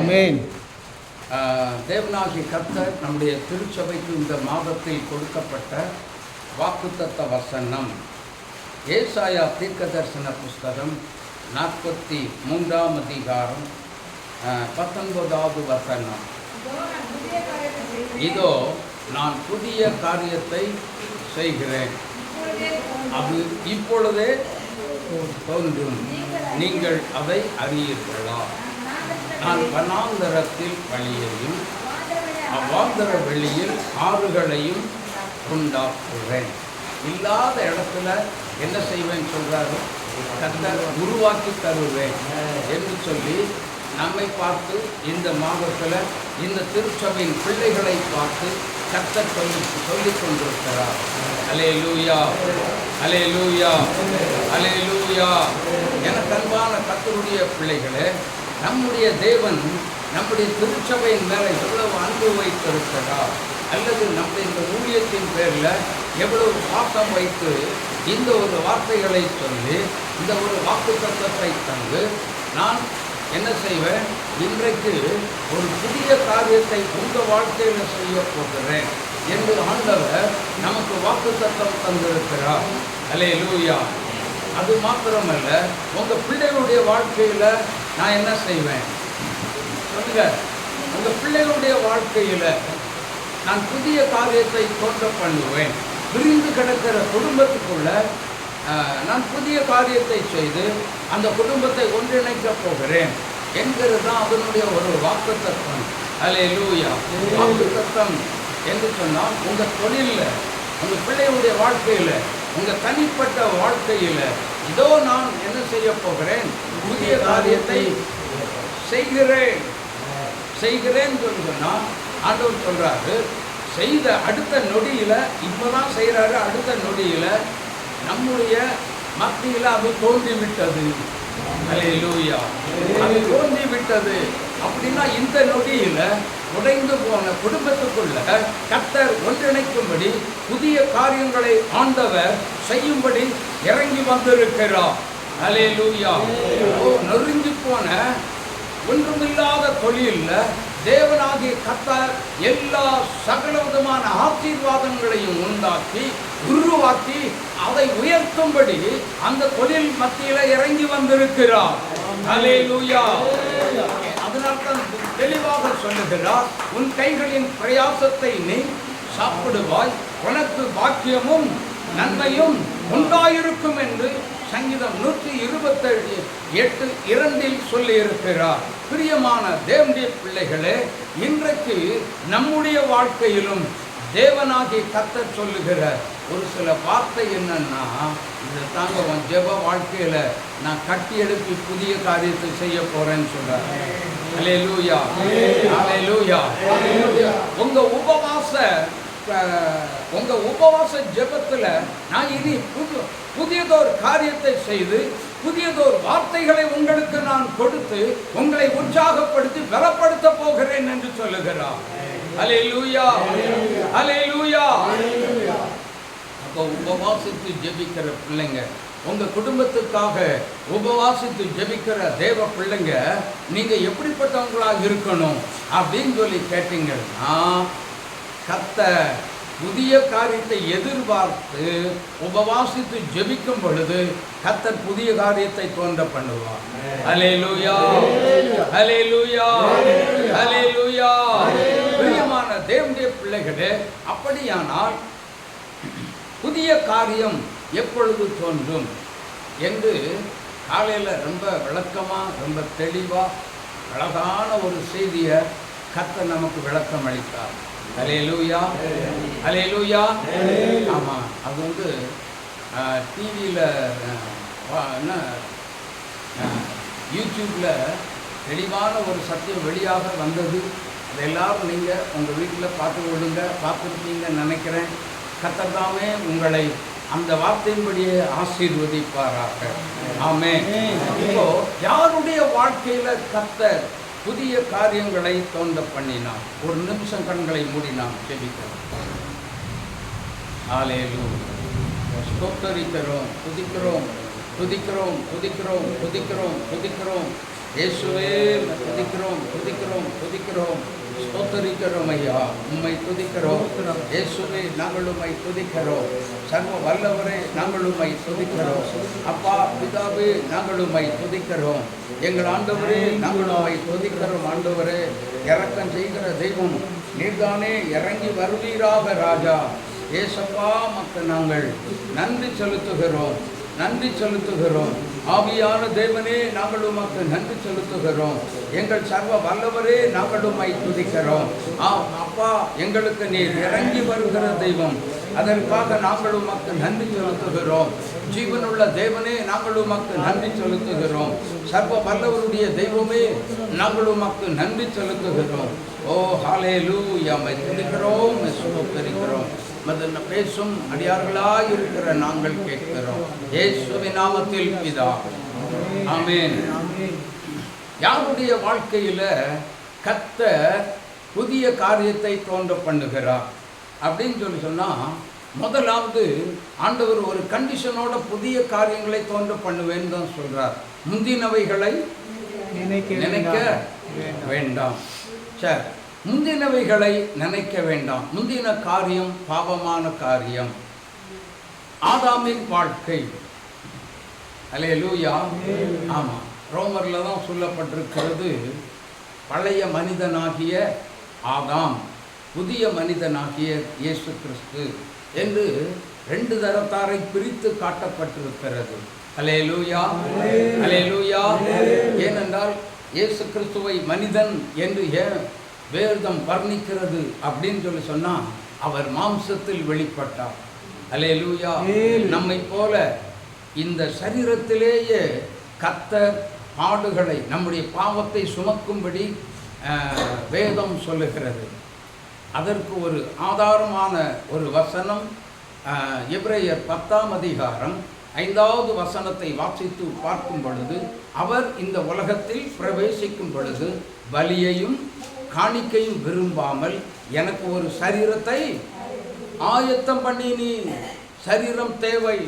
ஆமென். தேவனாகிய கர்த்தர் நம்முடைய திருச்சபைக்கு இந்த மாதத்தில் கொடுக்கப்பட்ட வாக்குத்தத்த வசனம் ஏசாயா தீர்க்கதரிசன புஸ்தகம் 43ஆம் அதிகாரம் 19வது வசனம். இதோ நான் புதிய காரியத்தை செய்கிறேன், அது இப்பொழுதே தோன்றும், நீங்கள் அதை அறியீர்களா? நான் வனாந்தரத்தில் வழியையும் அவ்வாந்தர வெளியில் ஆறுகளையும் உண்டாக்குவேன். இல்லாத இடத்துல என்ன செய்வேன் சொல்றாரு, கர்த்தர் உருவாக்கி தருவேன் என்று சொல்லி நம்மை பார்த்து இந்த மாதத்தில் இந்த திருச்சபையின் பிள்ளைகளை பார்த்து கர்த்தர் சொல்லிக் கொண்டிருக்கிறார். அல்லேலூயா, அல்லேலூயா, அல்லேலூயா. எனக்கு அன்பான கர்த்தருடைய பிள்ளைகளே, நம்முடைய தேவன் நம்முடைய திருச்சபையின் மேலே எவ்வளவு அன்பு வைத்திருக்கிறார், அல்லது நம்முடைய இந்த ஊழியத்தின் பேரில் எவ்வளவு பாசம் வைத்து இந்த ஒரு வார்த்தைகளை சொல்லி இந்த ஒரு வாக்குத்தத்தத்தை தந்து நான் என்ன செய்வேன், இன்றைக்கு ஒரு புதிய காரியத்தை உங்கள் வாழ்க்கையில் செய்ய போகிறேன் என்று ஆண்டவர் நமக்கு வாக்குத்தத்தம் தந்திருக்கிறார். அல்லேலூயா. அது மாத்திரமல்ல, உங்கள் பிள்ளைகளுடைய வாழ்க்கையில் நான் என்ன செய்வேன் சொல்லுங்க. உங்கள் பிள்ளைகளுடைய வாழ்க்கையில் நான் புதிய காரியத்தை தோன்ற பண்ணுவேன். பிரிந்து கிடக்கிற குடும்பத்துக்குள்ள நான் புதிய காரியத்தை செய்து அந்த குடும்பத்தை ஒன்றிணைக்க போகிறேன் என்கிறது தான் அதனுடைய ஒரு வாக்குத்தத்தம். அல்லேலூயா. வாக்குத்தத்தம் என்று சொன்னால் உங்கள் தொழிலில், உங்கள் பிள்ளைகளுடைய வாழ்க்கையில், உங்கள் தனிப்பட்ட வாழ்க்கையில் இதோ நான் என்ன செய்ய போகிறேன், புதிய காரியத்தை செய்கிறேன் சொன்னால் ஆண்டவர் சொல்றாரு, செய்த அடுத்த நொடியில், இப்போதான் செய்கிறாரு, அடுத்த நொடியில் நம்முடைய மத்தியில் அது தோன்றிவிட்டது. அல்லேலூயா. அது தோன்றிவிட்டது அப்படின்னா இந்த நொடியில் உடைந்து போன குடும்பத்துக்குள்ள கர்த்தர் ஒன்றிணைக்கும்படி புதிய காரியங்களை ஆண்டவர் செய்யும்படி இறங்கி வந்திருக்கிறார். அல்லேலூயா. நொறுங்கி போன ஒன்றுமில்லாத தொழிலில் தேவனாகிய கர்த்தர் எல்லா சகல விதமான ஆசீர்வாதங்களையும் உண்டாக்கி உருவாக்கி அதை உயர்த்தும்படி அந்த தொழில் மத்தியில் இறங்கி வந்திருக்கிறார். அல்லேலூயா. அதனால்தான் தெளிவாக சொல்லுகிறார், உன் கைகளின் பிரயாசத்தை நீ சாப்பிடுவாய், உனக்கு பாக்கியமும் நன்மையும் உண்டாயிருக்கும் என்று சங்கீதம் 128:2 சொல்லி இருக்கிறார். பிரியமான தேவனுடைய பிள்ளைகளே, இன்றைக்கு நம்முடைய வாழ்க்கையிலும் தேவனாகிய கர்த்தர் சொல்லுகிற ஒரு சில வார்த்தை என்னன்னா, இதை தாங்க உன் ஜெப வாழ்க்கையில நான் கட்டி எழுப்பி புதிய காரியத்தை செய்ய போறேன்னு சொல்றார். அல்லேலூயா, அல்லேலூயா. உங்க உபவாச ஜெபத்துல நான் இனி புதியதோர் காரியத்தை செய்து புதியதோர் வார்த்தைகளை உங்களுக்கு நான் கொடுத்து உங்களை உற்சாகப்படுத்தி பலப்படுத்த போகிறேன் என்று சொல்லுகிறார். அல்லேலூயா, அல்லேலூயா. அப்போ உபவாசித்து ஜெபிக்கிற பிள்ளைங்க, உங்க குடும்பத்துக்காக உபவாசித்து ஜெபிக்கிற தேவ பிள்ளைங்க, நீங்க எப்படிப்பட்டவங்களாக இருக்கணும் அப்படின்னு சொல்லி கேட்டீங்கன்னா, கர்த்தர் புதிய காரியத்தை எதிர்பார்த்து உபவாசித்து ஜெபிக்கும் பொழுது கர்த்தர் புதிய காரியத்தை தோன்ற பண்ணுவார். அல்லேலூயா, அல்லேலூயா, அல்லேலூயா. பிரியமான தேவனுடைய பிள்ளைகளே, அப்படியானால் புதிய காரியம் எப்பொழுது தோன்றும் என்று காலையில் ரொம்ப விளக்கமாக, ரொம்ப தெளிவாக, அழகான ஒரு செய்தியை கர்த்தர் நமக்கு விளக்கம் அளித்தார். அல்லேலூயா, அல்லேலூயா. ஆமாம், அது வந்து டிவியில் என்ன யூடியூப்பில் தெளிவான ஒரு சத்தியம் வெளியாக வந்தது. அது எல்லாரும் நீங்கள் உங்கள் வீட்டில் பார்த்து கொள்ளுங்க, பார்த்துருப்பீங்கன்னு நினைக்கிறேன். கர்த்தர் தாமே உங்களை அந்த வார்த்தையின்படியே ஆசீர்வதிப்பாராக. ஆமென். இப்போ யாருடைய வாழ்க்கையில் கர்த்தர் புதிய காரியங்களை தோன்ற பண்ணினார்? ஒரு நிமிஷம் கண்களை மூடி நாம் ஜெபிக்கிறோம். அல்லேலூயா. ஸ்தோத்திரிக்கிறோம், துதிக்கிறோம், துதிக்கிறோம், துதிக்கிறோம், துதிக்கிறோம், துதிக்கிறோம். இயேசுவே துதிக்கிறோம் துதிக்கிறோம் துதிக்கிறோம், ஸ்தோத்தரிக்கிறோம் ஐயா, உம்மை துதிக்கிறோம். இயேசுவே நாங்கள் உம்மை துதிக்கிறோம். சர்வ வல்லவரே நாங்கள் உம்மை துதிக்கிறோம். அப்பா பிதாவே நாங்கள் உம்மை துதிக்கிறோம். எங்கள் ஆண்டவரே நாங்கள் உம்மை துதிக்கிறோம். ஆண்டவரே இரக்கம் செய்கிற தெய்வம் நீர்தானே, இறங்கி வருவீராக ராஜா. ஏசப்பா மக்கள் நாங்கள் நன்றி செலுத்துகிறோம், நன்றி செலுத்துகிறோம். ஆவியான தேவனே நாங்கள் உமக்கு நன்றி செலுத்துகிறோம். எங்கள் சர்வ வல்லவரே நாங்கள் உம்மை துதிக்கிறோம். அப்பா எங்களுக்கு நீர் இறங்கி வருகிற தெய்வம், அதற்காக நாங்கள் உமக்கு நன்றி செலுத்துகிறோம். ஜீவனுள்ள தேவனே நாங்கள் உமக்கு நன்றி செலுத்துகிறோம். சர்வ வல்லவருடைய தெய்வமே நாங்கள் உமக்கு நன்றி செலுத்துகிறோம். ஓ ஹல்லேலூயா, உம்மை துதிக்கிறோம், ஸ்தோத்திரிக்கிறோம். முதல்ல பேசும் அடியார்களாய் இருக்கிற நாங்கள் கேட்கிறோம். இயேசுவின் நாமத்தில் பிதாவே, ஆமென். யாருடைய வாழ்க்கையில கர்த்தர் புதிய காரியத்தை தோன்ற பண்ணுகிறார் அப்படின்னு சொன்னா, முதலாவது ஆண்டவர் ஒரு கண்டிஷனோட புதிய காரியங்களை தோன்ற பண்ணுவேன்னு தான் சொல்றார். முந்தினவைகளை நினைக்க வேண்டாம். சரி, முந்தினவைகளை நினைக்க வேண்டாம். முந்தின காரியம் பாவமான காரியம். ஆதாமின் வாழ்க்கை, அல்லேலூயா. ஆமாம், ரோமரில் தான் சொல்லப்பட்டிருக்கிறது, பழைய மனிதனாகிய ஆதாம், புதிய மனிதனாகிய இயேசு கிறிஸ்து என்று ரெண்டு தரத்தாரை பிரித்து காட்டப்பட்டிருக்கிறது. அல்லேலூயா, அல்லேலூயா. ஏனென்றால் இயேசு கிறிஸ்துவை மனிதன் என்று ஏன் வேதம் வர்ணிக்கிறது அப்படின்னு சொன்னால், அவர் மாம்சத்தில் வெளிப்பட்டார். அல்லேலூயா. நம்மை போல இந்த சரீரத்திலேயே கர்த்தர் பாடுகளை, நம்முடைய பாவத்தை சுமக்கும்படி வேதம் சொல்லுகிறது. அதற்கு ஒரு ஆதாரமான ஒரு வசனம் எபிரேயர் 10ஆம் அதிகாரம் 5வது வசனத்தை வாசித்து பார்க்கும் பொழுது, அவர் இந்த உலகத்தில் பிரவேசிக்கும் பொழுது பலியையும் காணிக்கையும் விரும்பாமல் எனக்கு ஒரு சரீரத்தை ஆயத்தம் பண்ணி, நீ சரீரம் தேவை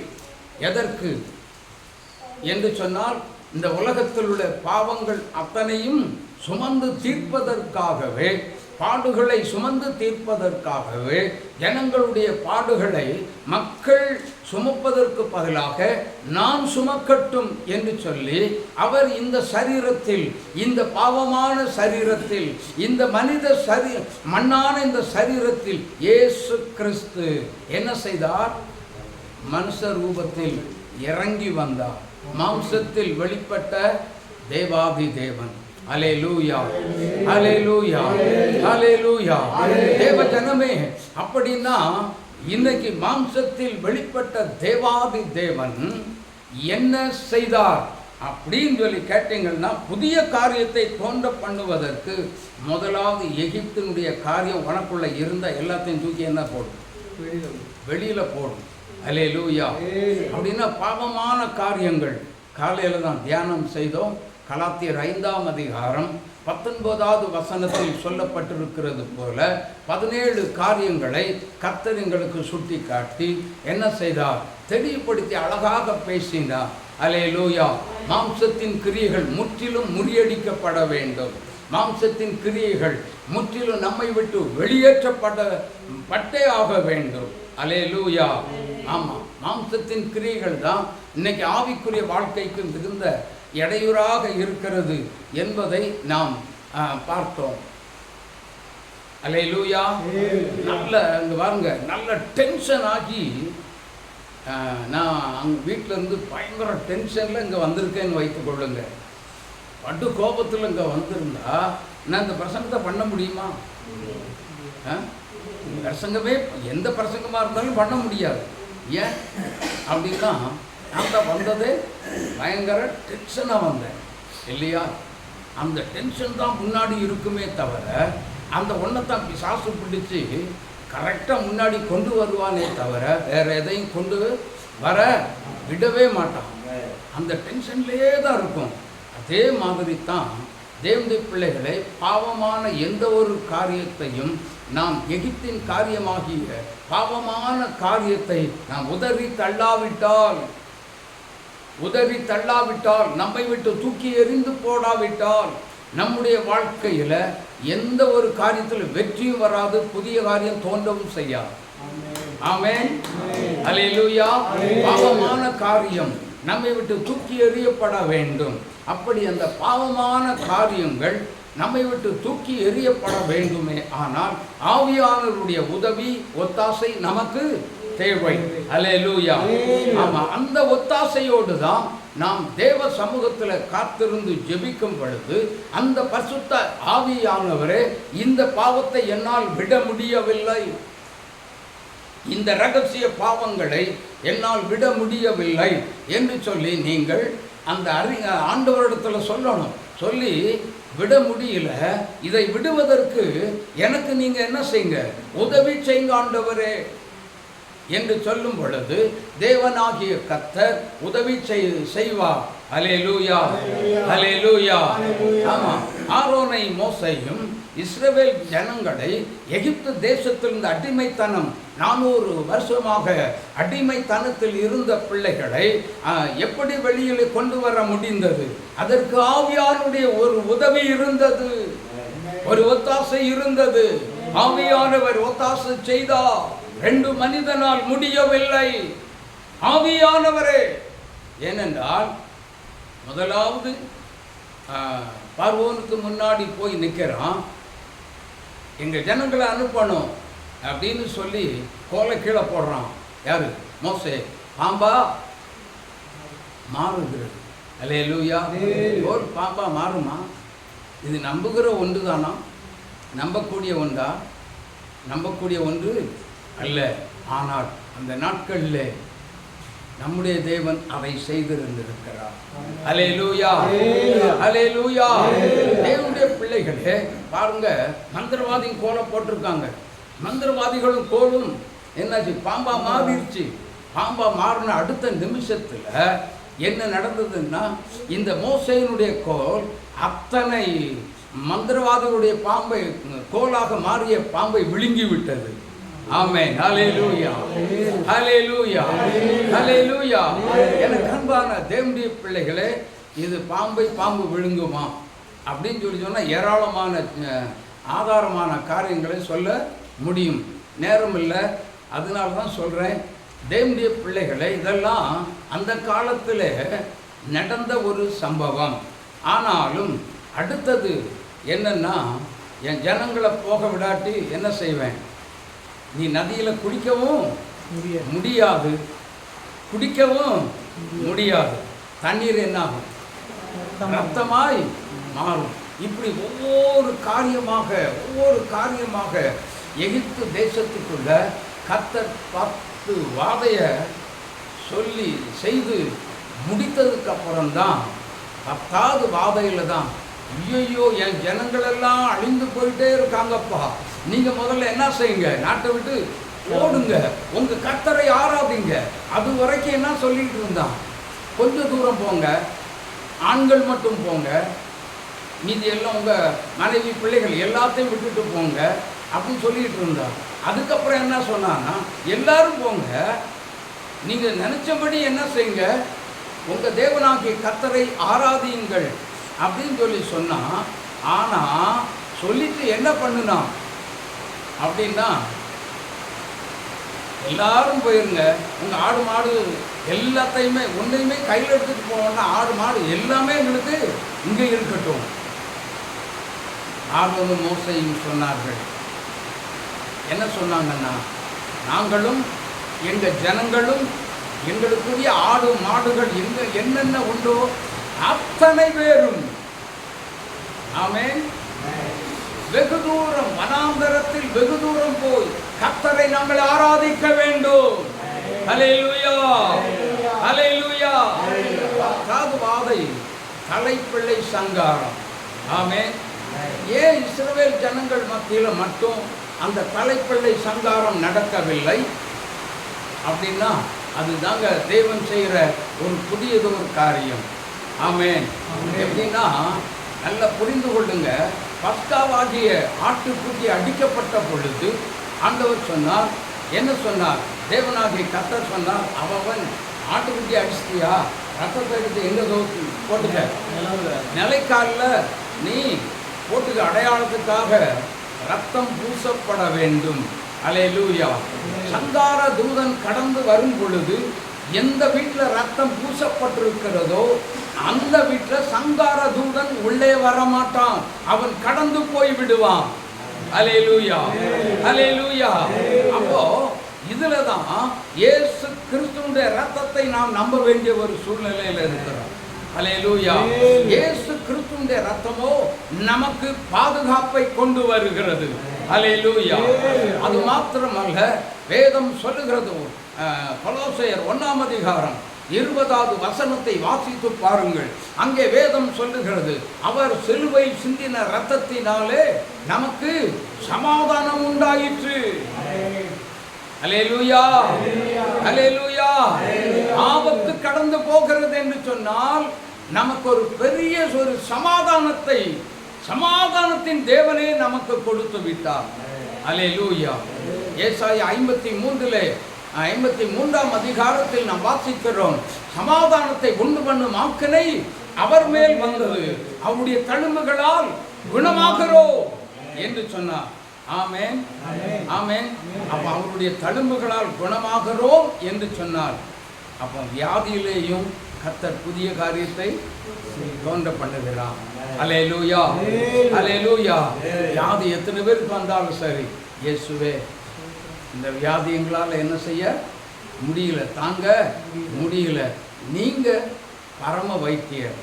எதற்கு என்று சொன்னால், இந்த உலகத்தில் உள்ள பாவங்கள் அத்தனையும் சுமந்து தீர்ப்பதற்காகவே, பாடுகளை சுமந்து தீர்ப்பதற்காகவே, ஜனங்களுடைய பாடுகளை மக்கள் சுமப்பதற்கு பதிலாக நான் சுமக்கட்டும் என்று சொல்லி, அவர் இந்த சரீரத்தில், இந்த பாவமான சரீரத்தில், இந்த மனித மண்ணான இந்த சரீரத்தில் இயேசு கிறிஸ்து என்ன செய்தார்? மனுஷ ரூபத்தில் இறங்கி வந்தார். மாம்சத்தில் வெளிப்பட்ட தேவாதி தேவன். அல்லேலூயா, அல்லேலூயா, அல்லேலூயா. தேவ ஜனமே, அப்படின்னா இன்னைக்கு மாம்சத்தில் வெளிப்பட்ட தேவாதி தேவன் என்ன செய்தார் அப்படின்னு சொல்லி கேட்டீங்கன்னா, புதிய காரியத்தை தோன்ற பண்ணுவதற்கு முதலாவது எகிப்தினுடைய காரியம் உனக்குள்ள இருந்த எல்லாத்தையும் தூக்கி என்ன போடும்? வெளியில போடும். அல்லேலூயா. அப்படின்னா பாவமான காரியங்கள் காலையில தான் தியானம் செய்தோம். கலாத்தியர் 5ஆம் அதிகாரம் 19வது வசனத்தில் சொல்லப்பட்டிருக்கிறது போல 17 காரியங்களை கர்த்தர் எங்களுக்கு சுட்டி காட்டி என்ன செய்தார்? தெளிவுபடுத்தி அழகாக பேசினார். அல்லேலூயா. மாம்சத்தின் கிரியைகள் முற்றிலும் முறியடிக்கப்பட வேண்டும். மாம்சத்தின் கிரியைகள் முற்றிலும் நம்மை விட்டு வெளியேற்றப்பட்டே ஆக வேண்டும். அல்லேலூயா. ஆமாம், மாம்சத்தின் கிரியைகள் தான் இன்னைக்கு ஆவிக்குரிய வாழ்க்கைக்கு மிகுந்த இடையூறாக இருக்கிறது என்பதை நாம் பார்த்தோம். அல்லேலூயா. நல்ல இங்கே பாருங்க, நல்ல டென்ஷன் ஆகி நான் அங்கே வீட்டிலேருந்து பயங்கர டென்ஷனில் இங்கே வந்திருக்கேன்னு வைத்துக் கொள்ளுங்க. பட்டு கோபத்தில் இங்கே வந்திருந்தா நான் இந்த பிரசங்கத்தை பண்ண முடியுமா? பிரசங்கமே எந்த பிரசங்கமாக இருந்தாலும் பண்ண முடியாது. ஏன் அப்படின்னா, நான் தான் வந்ததே பயங்கர டென்ஷனாக வந்தேன் இல்லையா? அந்த டென்ஷன் தான் முன்னாடி இருக்குமே தவிர, அந்த ஒன்றைத்தான் பிசாசு பிடிச்சி கரெக்டாக முன்னாடி கொண்டு வருவானே தவிர வேறு எதையும் கொண்டு வர விடவே மாட்டான். அந்த டென்ஷன்லேயே தான் இருக்கும். அதே மாதிரி தான் தேவனுடைய பிள்ளைகளை, பாவமான எந்த ஒரு காரியத்தையும் நாம் எகிப்தின் காரியமாகிய பாவமான காரியத்தை நாம் உதறி தள்ளாவிட்டால், உதறி தள்ளாவிட்டால், நம்மை விட்டு தூக்கி எறிந்து போடாவிட்டால், நம்முடைய வாழ்க்கையில் எந்த ஒரு காரியத்தில் வெற்றியும் வராது, புதிய காரியம் தோன்றவும் செய்யாது. ஆமென். அல்லேலூயா. பாவமான காரியம் நம்மை விட்டு தூக்கி எறியப்பட வேண்டும். அப்படி அந்த பாவமான காரியங்கள் நம்மை விட்டு தூக்கி எறியப்பட வேண்டுமே ஆனால் ஆவியானவருடைய உதவி, ஒத்தாசை நமக்கு தேவை. அல்லேலூயா. ஆமா, அந்த ஒத்தாசையோடு தான் நாம் தேவ சமூகத்தில் காத்திருந்து ஜெபிக்கும் பொழுது அந்த பரிசுத்த ஆவியானவரே, இந்த பாவத்தை என்னால் விட முடியவில்லை, இந்த ரகசிய பாவங்களை என்னால் விட முடியவில்லை என்று சொல்லி நீங்கள் அந்த ஆண்டவரிடத்தில் சொல்லணும். சொல்லி விட முடியல, இதை விடுவதற்கு எனக்கு நீங்க என்ன செய்யுங்க, உதவி செய்யுங்க ஆண்டவரே என்று சொல்லும் பொழுது தேவனாகிய கர்த்தர் உதவி செய்வார். அல்லேலூயா, அல்லேலூயா. ஆமா, ஆரோனை மோசையும் இஸ்ரவேல் ஜனங்களை எகிப்து தேசத்திலிருந்து அடிமைத்தனம் 400 வருஷமாக அடிமைத்தனத்தில் இருந்த பிள்ளைகளை எப்படி வெளியில் கொண்டு வர முடிந்தது? அதற்கு ஆவியானுடைய ஒரு உதவி இருந்தது, ஒரு ஒத்தாசை இருந்தது. ஆவியானவர் ஒத்தாசை செய்தார். 2 மனிதனால் முடியவில்லை, ஆவியானவரே. ஏனென்றால் முதலாவது பார்வோனுக்கு முன்னாடி போய் நிற்கிறான். எங்கள் ஜனங்களை அனுப்பணும் அப்படின்னு சொல்லி கோலை கீழே போடுறான். யாரு? மோசே. பாம்பா மாறுகிறது. அல்லேலூயா. ஒரு பாம்பா மாறுமா? இது நம்புகிற ஒன்று தானா? நம்பக்கூடிய ஒன்றா? நம்பக்கூடிய ஒன்று அல்ல. ஆனால் அந்த நாட்களில் நம்முடைய தேவன் அதை செய்திருந்திருக்கிறார். அல்லேலூயா, அல்லேலூயா. தேவனுடைய பிள்ளைகளே பாருங்க, மந்திரவாதியும் கோலை போட்டிருக்காங்க. மந்திரவாதிகளும் கோலும் என்னாச்சு? பாம்பா மாறிடுச்சு. பாம்பா மாறின அடுத்த நிமிஷத்தில் என்ன நடந்ததுன்னா, இந்த மோசேயினுடைய கோல் அத்தனை மந்திரவாதிகளுடைய பாம்பை, கோலாக மாறிய பாம்பை விழுங்கி விட்டது. ஆமென். ஹல்லேலூயா, ஹல்லேலூயா, ஹல்லேலூயா. எனக்கு அன்பான தேவனுடைய பிள்ளைகளே, இது பாம்பு விழுங்குமா அப்படின்னு சொல்லி சொன்னால் ஏராளமான ஆதாரமான காரியங்களை சொல்ல முடியும். நேரம் இல்லை, அதனால தான் சொல்கிறேன். தேவனுடைய பிள்ளைகளை, இதெல்லாம் அந்த காலத்தில் நடந்த ஒரு சம்பவம். ஆனாலும் அடுத்தது என்னன்னா, என் ஜனங்களை போக விடாட்டி என்ன செய்வேன்? நீ நதியில் குடிக்கவும் முடியாது, குடிக்கவும் முடியாது. தண்ணீர் என்னாகும்? ரத்தமாய் மாறும். இப்படி ஒவ்வொரு காரியமாக எகிப்து தேசத்துக்குள்ள கர்த்தர் 10 வாதையை சொல்லி செய்து முடித்ததுக்கு அப்புறம்தான் 10வது வாதையில் தான், ஐயோ என் ஜனங்களெல்லாம் அழிந்து போயிட்டே இருக்காங்கப்பா, நீங்க முதல்ல என்ன செய்யுங்க, நாட்டை விட்டு ஓடுங்க, உங்க கர்த்தரை ஆராதிங்க. அது வரைக்கும் என்ன சொல்லிட்டு இருந்தான்? கொஞ்சம் தூரம் போங்க, ஆண்கள் மட்டும் போங்க, மீதி எல்லாம் உங்க மனைவி பிள்ளைகள் எல்லாத்தையும் விட்டுட்டு போங்க அப்படின்னு சொல்லிட்டு இருந்தான். அதுக்கப்புறம் என்ன சொன்னான்னா, எல்லாரும் போங்க, நீங்க நினைச்சபடி என்ன செய்யுங்க, உங்க தேவனாகிய கர்த்தரை ஆராதியுங்கள் அப்படின்னு சொல்லி சொன்னா. ஆனா சொல்லிட்டு என்ன பண்ணுனா அப்படின்னா, எல்லாரும் போயிருங்க, உங்க ஆடு மாடு எல்லாத்தையுமே ஒன்றையுமே கையில் எடுத்துட்டு போவோம்னா, ஆடு மாடு எல்லாமே எங்களுக்கு இங்கே இருக்கட்டும். ஆர்வமும் மோசையும் சொன்னார்கள். என்ன சொன்னாங்கன்னா, நாங்களும் எங்கள் ஜனங்களும் எங்களுக்குரிய ஆடு மாடுகள் எங்க என்னென்ன உண்டோ அத்தனை பேரும், ஆமென், வெகு தூரம் வனாந்தரத்தில் வெகு தூரம் போய் கர்த்தரை நாங்கள் ஆராதிக்க வேண்டும். ஹல்லேலூயா, ஹல்லேலூயா. 10வது வாதை தலைப்பிள்ளை சங்காரம். ஆமென். ஏன் இஸ்ரவேல் ஜனங்கள் மத்தியில் மட்டும் அந்த தலைப்பிள்ளை சங்காரம் நடக்கவில்லை அப்படின்னா, அதுதாங்க தேவன் செய்கிற ஒரு புதியதொரு காரியம். ஆமென். எப்படின்னா, நல்லா புரிந்து கொள்ளுங்க. பஸ்காவாகிய ஆட்டுக்குட்டி அடிக்கப்பட்ட பொழுது ஆண்டவர் சொன்னார், என்ன சொன்னார்? தேவனாகிய கர்த்தர் சொன்னார், அவன் ஆட்டுக்குட்டி அடிச்சிட்டியா, ரத்தத்தை எடுத்து எங்க போட்டுக்க, நிலைக்காலில் நீ போட்டுக்க, அடையாளத்துக்காக ரத்தம் பூசப்பட வேண்டும். அல்லேலூயா. சங்கார தூதன் கடந்து வரும் பொழுது எந்த வீட்டில் ரத்தம் பூசப்பட்டிருக்கிறதோ அந்த வீட்டில் சங்கார தூதன் உள்ளே வரமாட்டான், அவன் கடந்து போய் விடுவான். அல்லேலூயா, அல்லேலூயா. அப்போ இதுலதான் இயேசு கிறிஸ்துவின் ரத்தத்தை நாம் நம்ப வேண்டிய ஒரு சூழ்நிலையில் இருக்கிறோம். அல்லேலூயா. இயேசு கிறிஸ்துவின் ரத்தமோ நமக்கு பாதுகாப்பை கொண்டு வருகிறது. அல்லேலூயா. அது மாத்திரமல்ல, வேதம் சொல்லுகிறது, கொலோசையர் 1ஆம் அதிகாரம் 20வது வசனத்தை வாசித்து பாருங்கள். அங்கே வேதம் சொல்லுகிறது, அவர் சிலுவை சிந்தின இரத்தத்தினாலே நமக்கு சமாதானம் உண்டாயிற்று. அல்லேலூயா, அல்லேலூயா. ஆபத்து கடந்து போகிறது என்று சொன்னால் நமக்கு ஒரு பெரிய ஒரு சமாதானத்தின் தேவனே நமக்கு கொடுத்து விட்டார். அல்லேலூயா. ஏசாயா 53ஆம் அதிகாரத்தில் நாம் வாசிக்கிறோம், சமாதானத்தை உண்டு பண்ணும் ஆக்கினை அவர் மேல் வந்தது, அவருடைய தழும்புகளால் குணமாகிறோம் என்று சொன்னார். ஆமென், ஆமென். அப்ப அவருடைய தழும்புகளால் குணமாகிறோம் என்று சொன்னார். அப்போ வியாதியிலேயும் கர்த்தர் புதிய காரியத்தை தோன்ற பண்ணுகிறார். அல்லேலூயா, அல்லேலூயா. வியாதி எத்தனை பேருக்கு வந்தாலும் சரி, இயேசுவே இந்த வியாதி எங்களால் என்ன செய்ய முடியல, தாங்க முடியல, நீங்க பரம வைத்தியர்,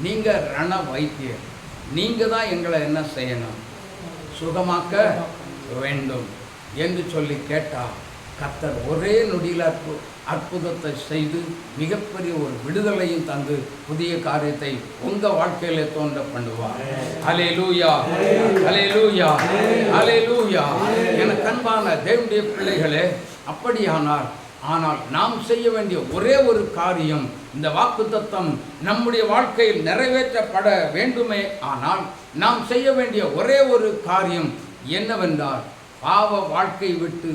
நீங்க ரண வைத்தியர், நீங்க தான் எங்களை என்ன செய்யணும், சுகமாக்க வேண்டும் என்று சொல்லி கேட்டால் கர்த்தர் ஒரே நொடியில் அற்புதத்தை செய்து மிகப்பெரிய ஒரு விடுதலையும் தந்து புதிய காரியத்தை உங்க வாழ்க்கையில தோன்ற பண்ணுவார். அல்லேலூயா, அல்லேலூயா, அல்லேலூயா. எனக்கு அன்பான தேவனுடைய பிள்ளைகளே, ஆனால் நாம் செய்ய வேண்டிய ஒரே ஒரு காரியம், இந்த வாக்குத்தத்தம் நம்முடைய வாழ்க்கையில் நிறைவேற்றப்பட வேண்டுமே. ஆனால் நாம் செய்ய வேண்டிய ஒரே ஒரு காரியம் என்னவென்றால், பாவ வாழ்க்கை விட்டு,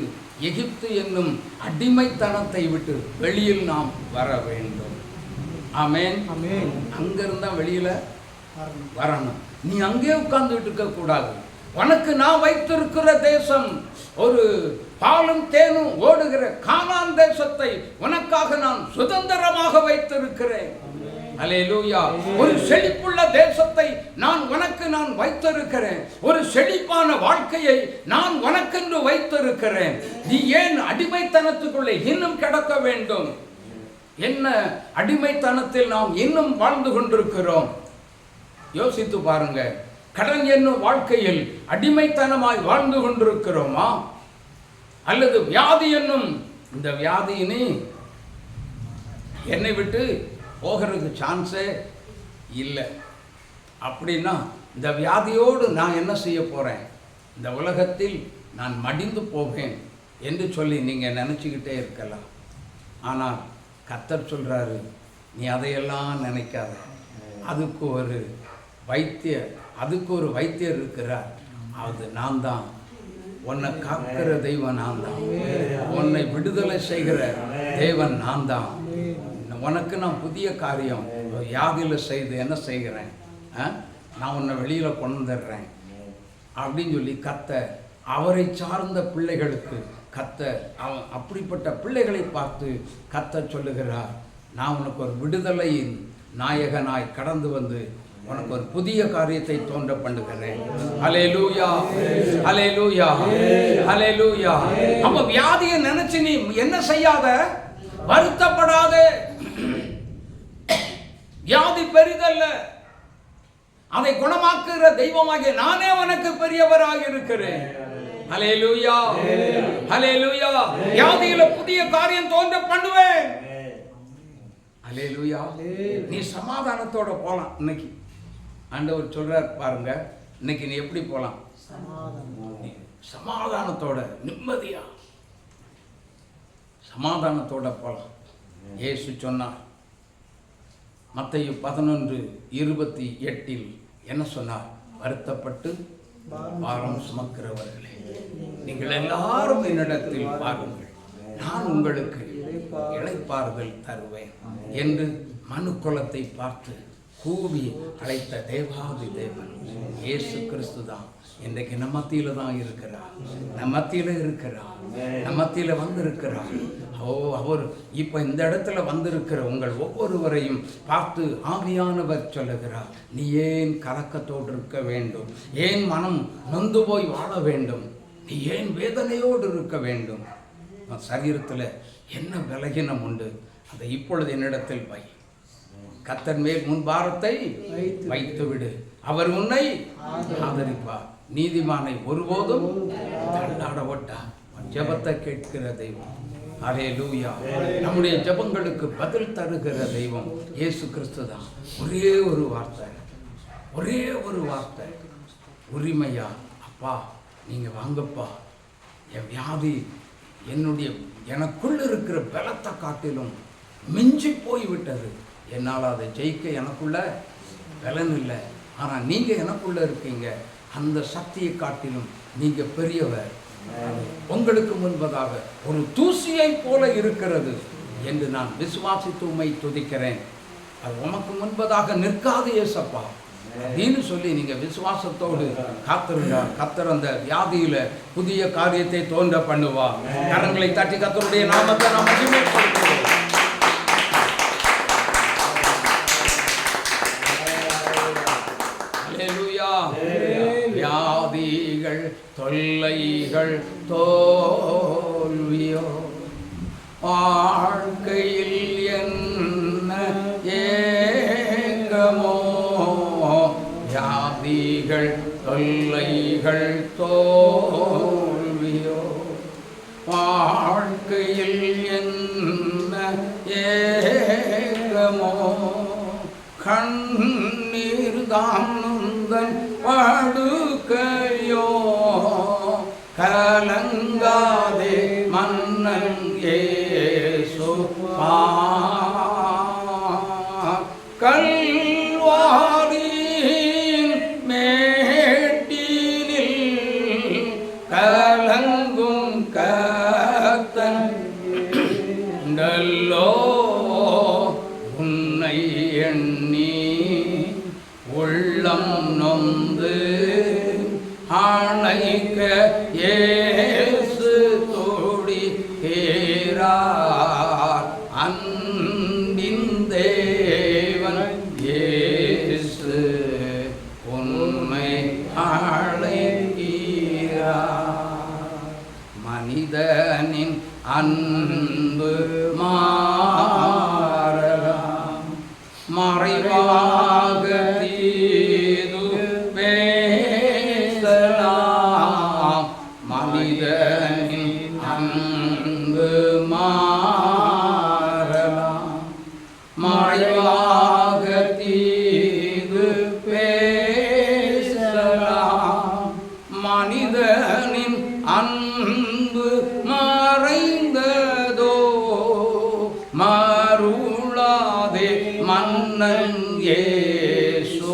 எகிப்து என்னும் அடிமைத்தனத்தை விட்டு வெளியில் நாம் வர வேண்டும். ஆமென், ஆமென். அங்கிருந்தா வெளியில வரணும். நீ அங்கே உட்கார்ந்துட்டு இருக்க கூடாது. உனக்கு நான் வைத்திருக்கிற தேசம் ஒரு பாலும் தேனும் ஓடுகிற கானான் தேசத்தை உனக்காக நான் சுதந்திரமாக வைத்திருக்கிறேன். அல்லேலூயா. ஒரு செழிப்புள்ள தேசத்தை நான் வைத்திருக்கிறேன். ஒரு செழிப்பான வாழ்க்கையை நான் உனக்கென்று வைத்திருக்கிறேன். நீ ஏன் அடிமைத்தனத்துக்குள்ளே இன்னும் கிடக்க வேண்டும்? என்ன அடிமைத்தனத்தில் நாம் இன்னும் வாழ்ந்து கொண்டிருக்கிறோம்? யோசித்து பாருங்க. கடன் என்னும் வாழ்க்கையில் அடிமைத்தனமாய் வாழ்ந்து கொண்டிருக்கிறோமா? அல்லது வியாதி என்னும் இந்த வியாதியினே என்னை விட்டு போகிறதுக்கு சான்ஸே இல்லை அப்படின்னா இந்த வியாதியோடு நான் என்ன செய்ய போகிறேன்? இந்த உலகத்தில் நான் மடிந்து போவேன் என்று சொல்லி நீங்கள் நினச்சிக்கிட்டே இருக்கலாம். ஆனால் கர்த்தர் சொல்கிறாரு, நீ அதையெல்லாம் நினைக்காத. அதுக்கு ஒரு வைத்தியர் இருக்கிறார். அது நான் தான். உன்னை காக்கிற தெய்வம் நான் தான். உன்னை விடுதலை செய்கிற தேவன் நான் தான். உனக்கு நான் புதிய காரியம் வியாதியில் செய்து என்ன செய்கிறேன்? நான் உன்னை வெளியில் கொண்டு வந்துடுறேன் அப்படின்னு சொல்லி கர்த்தர் அவரை சார்ந்த பிள்ளைகளுக்கு அப்படிப்பட்ட பிள்ளைகளை பார்த்து கர்த்தர் சொல்லுகிறார், நான் உனக்கு ஒரு விடுதலையின் நாயகனாய் கடந்து வந்து உனக்கு ஒரு புதிய காரியத்தை தோன்ற பண்ணுகிறேன். ஹல்லேலூயா, ஹல்லேலூயா, ஹல்லேலூயா. அப்ப வியாதியை நினைச்சு நீ என்ன செய்யாத, வருத்தப்படாத. வியாதி பெரிதல்ல, அதை குணமாக்குகிற தெய்வமாகிய நானே உனக்கு பெரியவராக இருக்கிறேன். ஹல்லேலூயா, ஹல்லேலூயா. வியாதியில புதிய காரியம் தோன்ற பண்ணுவேன். ஹல்லேலூயா. நீ சமாதானத்தோட போலாம். இன்னைக்கு ஆண்டவர் சொல்றார் பாருங்க, இன்னைக்கு நீ எப்படி போலாம்? சமாதானத்தோட, நிம்மதியா சமாதானத்தோட போலாம். இயேசு சொன்னார், மத்தேயு 11:28 என்ன சொன்னார்? வருத்தப்பட்டு பாரம் சுமக்கிறவர்களே, நீங்கள் எல்லாரும் என்னிடத்தில் வாருங்கள், நான் உங்களுக்கு இளைப்பாறுதல் தருவேன் என்று மனுக்குலத்தை பார்த்து கூவி அழைத்த தேவாதி தேவன் இயேசு கிறிஸ்து தான் இன்றைக்கு நம்ம மத்தியில் தான் இருக்கிறார். நம்ம மத்தியில் இருக்கிறார், நம்ம மத்தியில் வந்திருக்கிறார். அவர் இப்போ இந்த இடத்துல வந்திருக்கிற உங்கள் ஒவ்வொருவரையும் பார்த்து ஆவியானவர் சொல்லுகிறார், நீ ஏன் கலக்கத்தோடு இருக்க வேண்டும்? ஏன் மனம் நொந்து போய் வாழ வேண்டும்? நீ ஏன் வேதனையோடு இருக்க வேண்டும்? சரீரத்தில் என்ன பலகீனம் உண்டு, அதை இப்பொழுது என்னிடத்தில் வை. கர்த்தர் மேல் முன் பாரத்தை வைத்து விடு, அவர் உன்னை ஆதரிப்பார். நீதிமானை ஒருபோதும் தள்ளாட ஓட்டார். ஜெபத்தை கேட்கிற தெய்வம். அல்லேலூயா. நம்முடைய ஜெபங்களுக்கு பதில் தருகிற தெய்வம் இயேசு கிறிஸ்து தான். ஒரே ஒரு வார்த்தை, ஒரே ஒரு வார்த்தை, உரிமையா அப்பா நீங்கள் வாங்கப்பா, என் வியாதி எனக்குள்ள இருக்கிற பலத்தை காட்டிலும் மிஞ்சி போய்விட்டது. என்னால் அதை ஜெயிக்க எனக்குள்ள பலன் இல்லை, ஆனால் நீங்கள் எனக்குள்ள இருக்கீங்க. அந்த சக்தியை காட்டிலும் நீங்கள் பெரியவர். உங்களுக்கு முன்பதாக ஒரு தூசியை போல இருக்கிறது என்று நான் விசுவாசித்து உம்மை துதிக்கிறேன். அது உமக்கு முன்பதாக நிற்காது ஏசப்பா அப்படின்னு சொல்லி நீங்கள் விசுவாசத்தோடு காத்திருங்க. கர்த்தர் அந்த வியாதியில் புதிய காரியத்தை தோன்ற பண்ணுவா. கரங்களை தட்டி கர்த்தருடைய நாமத்தை நாம் மகிமைப்படுத்துவோம். வியாதிகள் தொல்லைகள் தோல்வியோ வாழ்க்கையில் என்ன ஏங்கமோ, வியாதிகள் தொல்லைகள் தோல்வியோ வாழ்க்கையில் என்ன ஏங்கமோ, கண்ணீர் தானுந்தன் படுக்கையோ, கலங்காதே மன்னன் இயேசு கல்வாரியின் மேட்டினில் கலங்கும் கர்த்தன் நல்லோ, உன்னை எண்ணி உள்ளம் நொந்து அணைக்க இயேசு துடிக்கிறார். அன்பின் தேவன் இயேசு உன்னை அழைக்கிறார். மனிதனின் அன்பு மாறலாம், மறைவாக தீது பேசலாம். மனிதனின் அன்பு மாறலாம், மறைவாக தீது பேசலாம். மனிதனின் அன்பு மறைந்ததோ மருளாதே மன்னன் இயேசு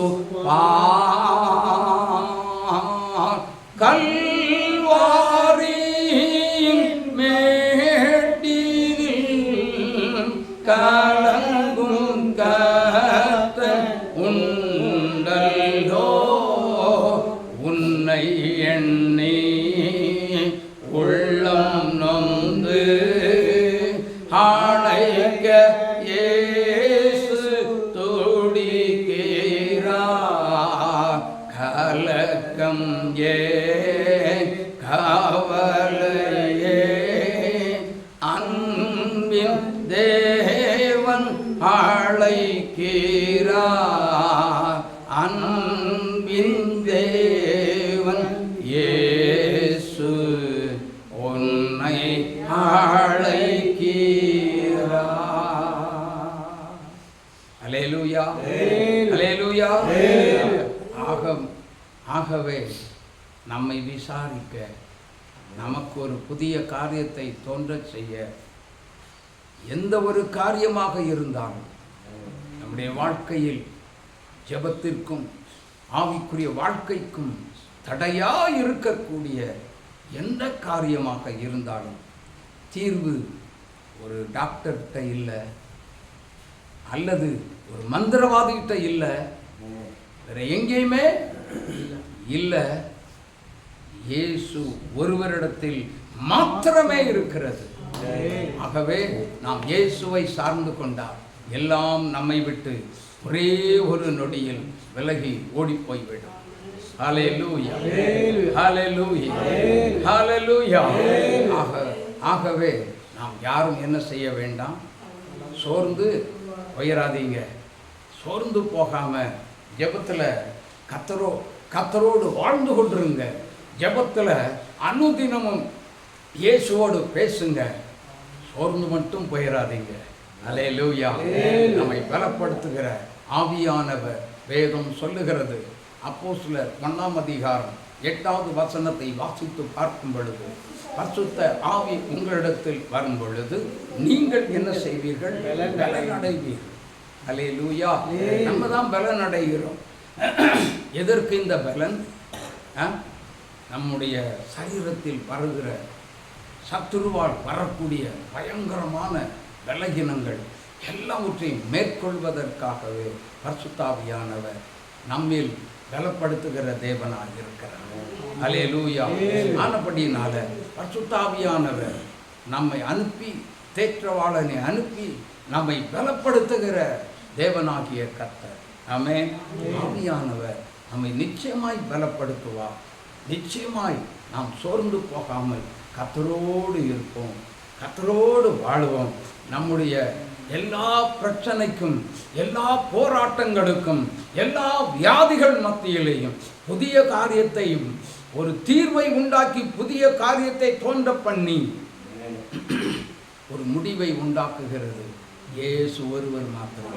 கல்வாரியின் மேட்டினில் கலங்கும் கர்த்தன் உண்டல்லோ, உன்னை எண்ணி உள்ளம் நொந்து அணைக்க இயேசு துடிக்கிறார். கலக்கம் ஏன் கவலையே, அன்பின் தேவன் அழைக்கிறார். அன்பின் தேவன் இயேசு உன்னை அழைக்கிறார். அல்லேலூயா, அல்லேலூயா. ஆகவே நம்மை விசாரிக்க, நமக்கு ஒரு புதிய காரியத்தை தோன்றச் செய்ய, எந்த ஒரு காரியமாக இருந்தாலும் நம்முடைய வாழ்க்கையில் ஜெபத்திற்கும் ஆவிக்குரிய வாழ்க்கைக்கும் தடையாக இருக்கக்கூடிய எந்த காரியமாக இருந்தாலும் தீர்வு ஒரு டாக்டர்கிட்ட இல்லை, அல்லது ஒரு மந்திரவாதிகிட்ட இல்லை, வேற எங்கேயுமே இல்லை. இயேசு ஒருவரிடத்தில் மாத்திரமே இருக்கிறது. ஆகவே நாம் இயேசுவை சார்ந்து கொண்டால் எல்லாம் நம்மை விட்டு ஒரே ஒரு நொடியில் விலகி ஓடி போய்விடும். ஹல்லேலூயா, ஹல்லேலூயா, ஹல்லேலூயா. ஆகவே நாம் யாரும் என்ன செய்ய வேண்டாம், சோர்ந்து போயிடாதீங்க. சோர்ந்து போகாம ஜெபத்தில் கர்த்தரோடு வாழ்ந்து கொண்டிருங்க. ஜெபத்தில் அனுதினமும் இயேசுவோடு பேசுங்க. சோர்ந்து மட்டும் போயிடாதீங்க. ஹல்லேலூயா. நம்மை பலப்படுத்துகிற ஆவியானவர் வேதம் சொல்லுகிறது. அப்போஸ்தலர் 1ஆம் அதிகாரம் 8வது வசனத்தை வாசித்து பார்க்கும் பொழுது, பரிசுத்த ஆவி உங்களிடத்தில் வரும் பொழுது நீங்கள் என்ன செய்வீர்கள்? பலன் அடைவீர்கள். ஹல்லேலூயா. நம்ம தான் பலன் அடைகிறோம். எதற்கு இந்த பலன்? நம்முடைய சரீரத்தில் வருகிற சத்துருவால் வரக்கூடிய பயங்கரமான பலகீனங்கள் எல்லாவற்றையும் மேற்கொள்வதற்காகவே பரிசுத்த ஆவியானவர் நம்மில் பலப்படுத்துகிற தேவனாக இருக்கிறார். ஹல்லேலூயா. ஆனபடியினால பரிசுத்த ஆவியானவர் நம்மை அனுப்பி, தேற்றவாளனை அனுப்பி நம்மை பலப்படுத்துகிற தேவனாகிய கர்த்தர். ஆமென். ஆவியானவர் நம்மை நிச்சயமாய் பலப்படுத்துவார். நிச்சயமாய் நாம் சோர்ந்து போகாமல் கர்த்தரோடு இருப்போம், கர்த்தரோடு வாழுவோம். நம்முடைய எல்லா பிரச்சனைக்கும், எல்லா போராட்டங்களுக்கும், எல்லா வியாதிகள் மத்தியிலேயும் புதிய காரியத்தையும் ஒரு தீர்வை உண்டாக்கி புதிய காரியத்தை தோன்ற பண்ணி ஒரு முடிவை உண்டாக்குகிறது இயேசு ஒருவர் மாத்திரம்.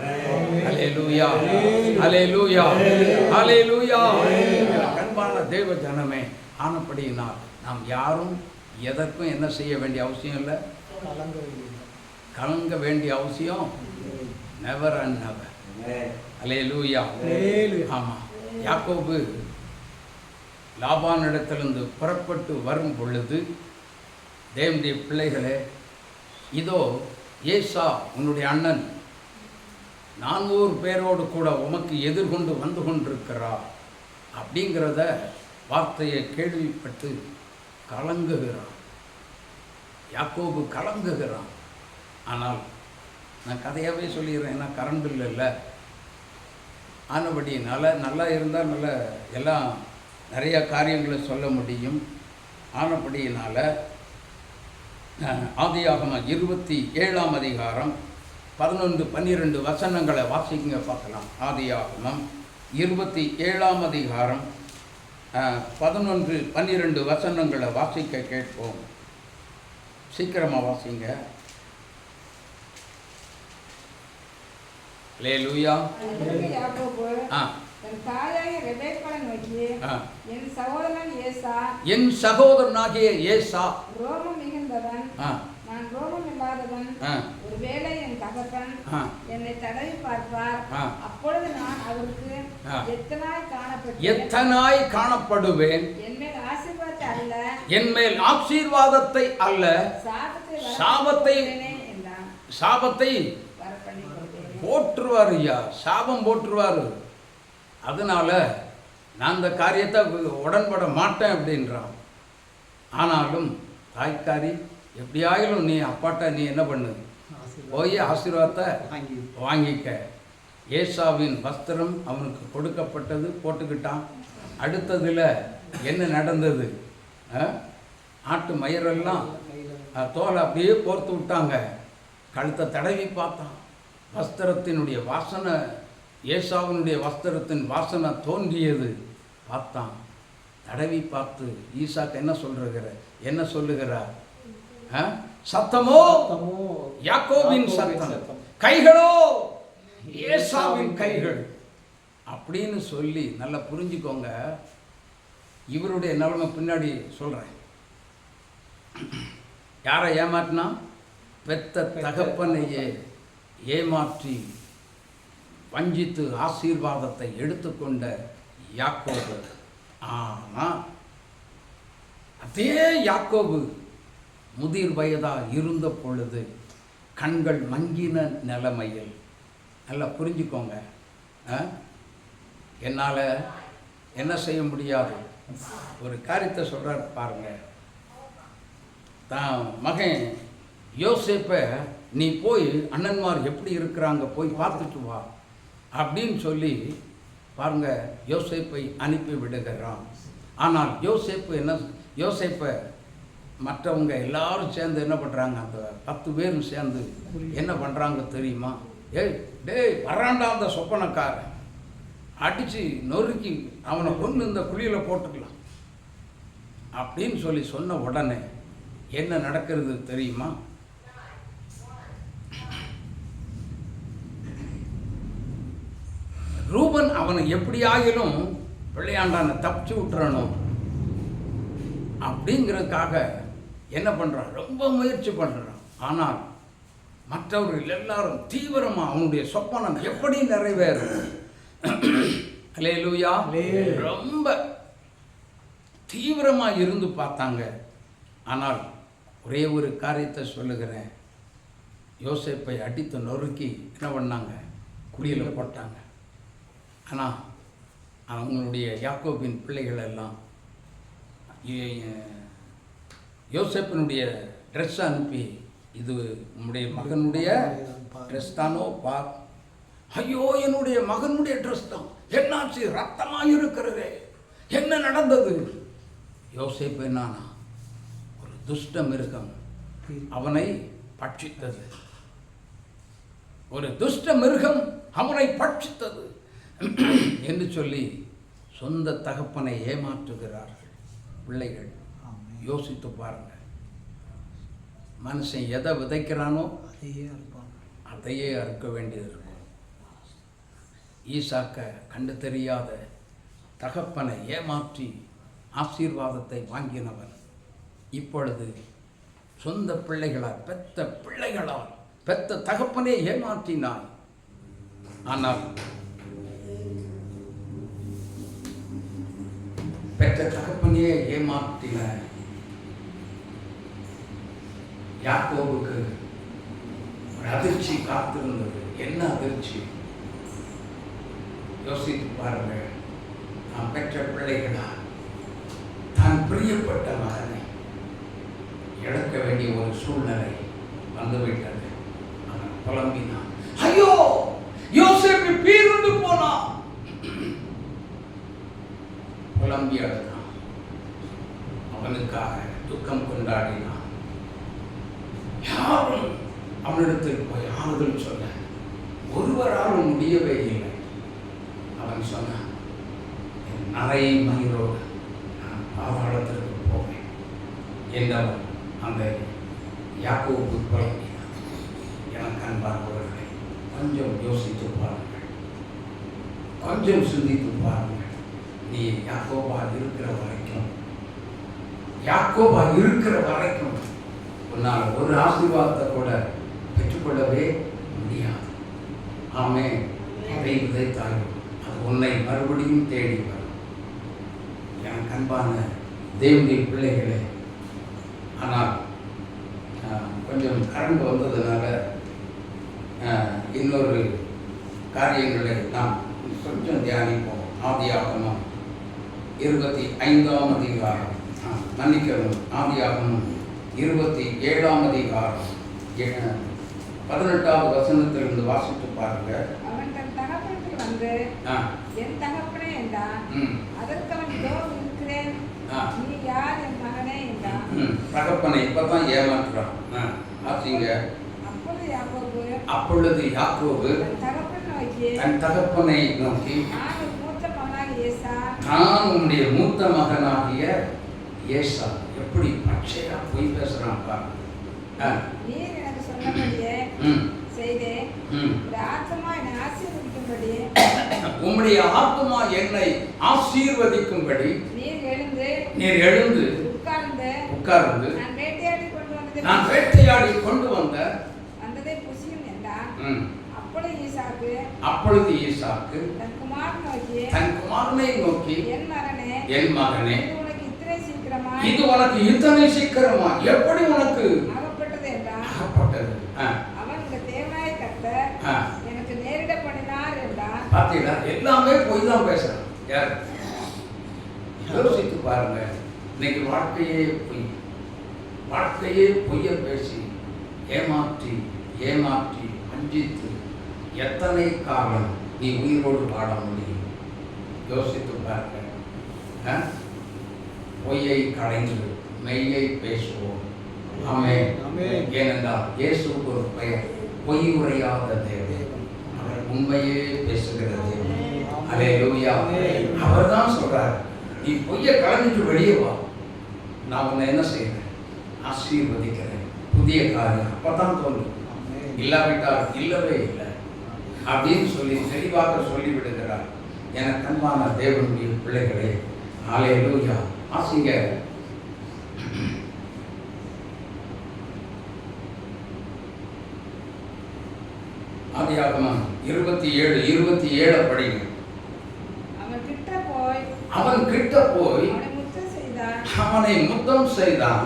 ஹல்லேலூயா, ஹல்லேலூயா, ஹல்லேலூயா. அன்பான தேவ ஜனமே, ஆனபடியினால் நாம் யாரும் எதற்கும் என்ன செய்ய வேண்டிய அவசியம் இல்லை, கலங்க வேண்டிய அவசியம் நெவர் அண்ட் நெவர். ஹல்லேலூயா. ஆமாம், யாக்கோபு லாபானிடத்திலிருந்து புறப்பட்டு வரும் பொழுது, தேவனுடைய பிள்ளைகளே, இதோ ஏசா உன்னுடைய அண்ணன் 400 பேரோடு கூட உமக்கு எதிர்கொண்டு வந்து கொண்டிருக்கிறார் அப்படிங்கிறத வார்த்தையை கேள்விப்பட்டு கலங்குகிறான். யாக்கோபு கலங்குகிறான். ஆனால் நான் கதையாகவே சொல்லிடுறேன், ஏன்னா கரண்ட் இல்லை. ஆனபடினால நல்லா இருந்தால் நல்ல எல்லாம் நிறைய காரியங்களை சொல்ல முடியும். ஆனபடியினால் ஆதியாகமம் 27ஆம் அதிகாரம் 11-12 வசனங்களை வாசிங்க பார்க்கலாம். ஆதியாகமம் 27ஆம் அதிகாரம் 11-12 வசனங்களை வாசிக்க கேட்போம். சீக்கிரமாக வாசிங்க. அல்லேலூயா. என் சகோதரனாகிய ஏசா ரோமம் மிகுந்தவன், நான் ரோமம் இல்லாதவன். ஒருவேளை என் தகப்பன் என்னை தடவி பார்ப்பார், அப்பொழுது நான் அவருக்கு எத்தனாய் காணப்படுவேன். என்மேல் ஆசீர்வாதத்தை அல்ல, என்மேல் ஆசீர்வாதத்தை அல்ல, சாபத்தை போற்றுவார். ஐயா, சாபம் போற்றுவார். அதனால நான் இந்த காரியத்தை உடன்பட மாட்டேன் அப்படின்றான். ஆனாலும் தாய்க்காரி, எப்படியாயிலும் நீ அப்பாட்ட நீ என்ன பண்ணு, போய் ஆசீர்வாதத்தை வாங்கிக்க. ஏசாவின் வஸ்திரம் அவனுக்கு கொடுக்கப்பட்டது, போட்டுக்கிட்டான். அடுத்ததில் என்ன நடந்தது? ஆட்டு மயிரெல்லாம் தோலை அப்படியே போர்த்து விட்டாங்க. கழுத்தை தடவி பார்த்தான். வஸ்திரத்தினுடைய வாசனை, ஏசாவினுடைய வஸ்திரத்தின் வாசனை தோன்றியது. பார்த்தான், தடவி பார்த்து ஈசாக்கு என்ன சொல்லுகிறார்? சத்தமோ யாக்கோபின் சத்தம், கைகளோ ஏசாவின் கைகள் அப்படின்னு சொல்லி நல்லா புரிஞ்சுக்கோங்க. இவருடைய நிலைமை பின்னாடி சொல்றேன். யாரை ஏமாற்றினா? பெத்த தகப்பனையே ஏமாற்றி வஞ்சித்து ஆசீர்வாதத்தை எடுத்துக்கொண்ட யாக்கோபு. ஆனால் அதே யாக்கோபு முதிர் வயதாக இருந்த பொழுது, கண்கள் மங்கின நிலைமையில் நல்லா புரிஞ்சுக்கோங்க. என்னால் என்ன செய்ய முடியாது. ஒரு காரியத்தை சொல்கிறார் பாருங்க. தான் மகன் யோசேப்பை நீ போய் அண்ணன்மார் எப்படி இருக்கிறாங்க போய் பார்த்துட்டு வா அப்படின்னு சொல்லி பாருங்க யோசேப்பை அனுப்பி விடுகிறான். ஆனால் யோசேப்பை மற்றவங்க எல்லாரும் சேர்ந்து என்ன பண்ணுறாங்க, அந்த 10 பேரும் சேர்ந்து என்ன பண்ணுறாங்க தெரியுமா? டேய் வராண்டா அந்த சொப்பனக்காரன், அடித்து நொறுக்கி அவனை கொண்டு இந்த குழியில் போட்டுக்கலாம் அப்படின்னு சொல்லி சொன்ன உடனே என்ன நடக்கிறது தெரியுமா? ரூபன் அவனை எப்படியாகிலும் பிள்ளையாண்டான தப்பிச்சு விட்டுறணும் அப்படிங்கிறதுக்காக என்ன பண்ணுறான், ரொம்ப முயற்சி பண்ணுறான். ஆனால் மற்றவர்கள் எல்லாரும் தீவிரமாக அவனுடைய சொப்பனம் எப்படி நிறைவேறும், அல்லேலூயா, ரொம்ப தீவிரமாக இருந்து பார்த்தாங்க. ஆனால் ஒரே ஒரு காரியத்தை சொல்லுகிறேன், யோசேப்பை அடித்து நொறுக்கி என்ன பண்ணாங்க, குழியில் போட்டாங்க. ஆனால் அவங்களுடைய யாக்கோபின் பிள்ளைகள் எல்லாம் யோசேப்பினுடைய ட்ரெஸ் அனுப்பி, இது உன்னுடைய மகனுடைய ட்ரெஸ் தானோ பா, ஐயோ என்னுடைய மகனுடைய ட்ரெஸ் தான், என்னாச்சு, ரத்தமாக இருக்கிறதே, என்ன நடந்தது? யோசேப்பு என்னானா, ஒரு துஷ்ட மிருகம் அவனை பட்சித்தது, ஒரு துஷ்ட மிருகம் அவனை பட்சித்தது என்று சொல்லி சொந்த தகப்பனை ஏமாற்றுகிறார்கள் பிள்ளைகள். யோசித்து பாருங்க, மனுஷன் எதை விதைக்கிறானோ அதையே அறுக்க வேண்டியது இருக்கும். ஈசாக்க கண்டு தெரியாத தகப்பனை ஏமாற்றி ஆசீர்வாதத்தை வாங்கினவன் இப்பொழுது சொந்த பிள்ளைகளால் பெத்த தகப்பனே ஏமாற்றினான். ஆனால் பெற்ற தகப்பனையே ஏமாற்றின யாக்கோபுக்கு ஒரு அதிர்ச்சி காத்திருந்தது. என்ன அதிர்ச்சி? யோசித்து பாருங்கள். நான் பெற்ற பிள்ளைகளா தான் பிரியப்பட்ட மகனை இழக்க வேண்டிய ஒரு சூழ்நிலை வந்துவிட்டது. அவன் புலம்பினான், ஐயோ யோசேப்பு பீருந்து போனான், புலம்பி அழுதான், அவனுக்காக துக்கம் கொண்டாடினான். யாரும் அவனிடத்தில் போய் ஆறுதல் சொல்ல ஒருவராலும் முடியவே இல்லை. அவன் சொன்னான், என் நரை மயிரோடு நான் பாதாளத்திற்கு போவேன் என்றவன் அந்த யாக்கோபு புலம்பினான். எனக்கு அன்பார்ந்தவர்களை கொஞ்சம் யோசித்து பாருங்கள், கொஞ்சம் சிந்தித்து பாருங்கள். நீ யாக்கோபா இருக்கிற வரைக்கும் உன்னால் ஒரு ஆசீர்வாதத்தை கூட பெற்றுக்கொள்ளவே முடியாது. ஆமென். அதை விதைத்தாய் அது உன்னை மறுபடியும் தேடி வரும். எனக்கு அன்பான தேவனுடைய பிள்ளைகளே, ஆனால் கொஞ்சம் கரண்ட் வந்ததுனால இன்னொரு காரியங்களை நாம் கொஞ்சம் தியானிப்போம். ஆதியாகமம் 25ஆம் அதிகாரம், மன்னிக்கவும், ஆதியாகமம் 27ஆம் அதிகாரம் 18வது வசனத்திலிருந்து வாசித்து பாருங்க. அவன் தன் தகப்பனுக்கு வந்து, என் தகப்பனே என்றான். அதற்கு அவன், இதோ இருக்கிறேன், நீ யார் என் மகனே என்றான். தகப்பனை இப்பதான் ஏமாற்றுறான். ஆச்சுங்க. அப்பொழுது யாக்கோபு தன் தகப்பனை நோக்கி, நான் உன்னுடைய மூத்த மகனாகிய ஏசா. எப்படி பச்சையா போய் பேசுறான் பாரு. நீர் எனக்கு சொன்னபடியே செய்தேன். உம்முடைய ஆத்துமா என்னை ஆசீர்வதிக்கும்படி நீர் எழுந்து உட்கார்ந்து நான் வேட்டையாடி கொண்டு வந்த வந்ததை புசியும் என்றான். அப்பொழுது ஈசாக்கு தன் குமாரனை நோக்கி, என் மகனே, இது உனக்கு இத்தனை சீக்கிரமா எப்படி உனக்கு அகப்பட்டது என்றான். அகப்பட்டது. அவன், தேவனாய கர்த்தர் எனக்கு நேரிட பார்த்தீங்களா? எல்லாமே பொய் தான் பேசுறாங்க. யார் யோசித்து பாருங்க. இன்னைக்கு வாழ்க்கையே பொய்ய பேசி ஏமாற்றி வஞ்சித்து எத்தனை காலம் நீ உயிரோடு வாழ முடியும்? யோசித்து பாருங்க. பொய்யை களைந்து மெய்யை பேசுவோம். ஆமென். ஏனென்றால் இயேசுவுக்கு ஒரு பெயர் பொய் உரையாத தேவன். அவர் உண்மையே பேசுகிற தேவன். அல்லேலூயா. அவர் தான் சொல்றார், நீ பொய்யை களைஞ்சிட்டு வெளியே வா, நான் உன்னை என்ன செய்யறேன்? ஆசீர்வதிக்கிறேன். புதிய காரியம் அப்பதான் தோன்றும். இல்லாவிட்டால் இல்லவே இல்லை அப்படின்னு சொல்லி தெளிவாக சொல்லிவிடுகிறார். எனக்கு அன்பான தேவனுடைய பிள்ளைகளே, அல்லேலூயா. ஆசிங்க ஆதியாகமம் 27 படிங்க. அவன் கிட்ட போய் அவனை முத்தம் செய்தான்.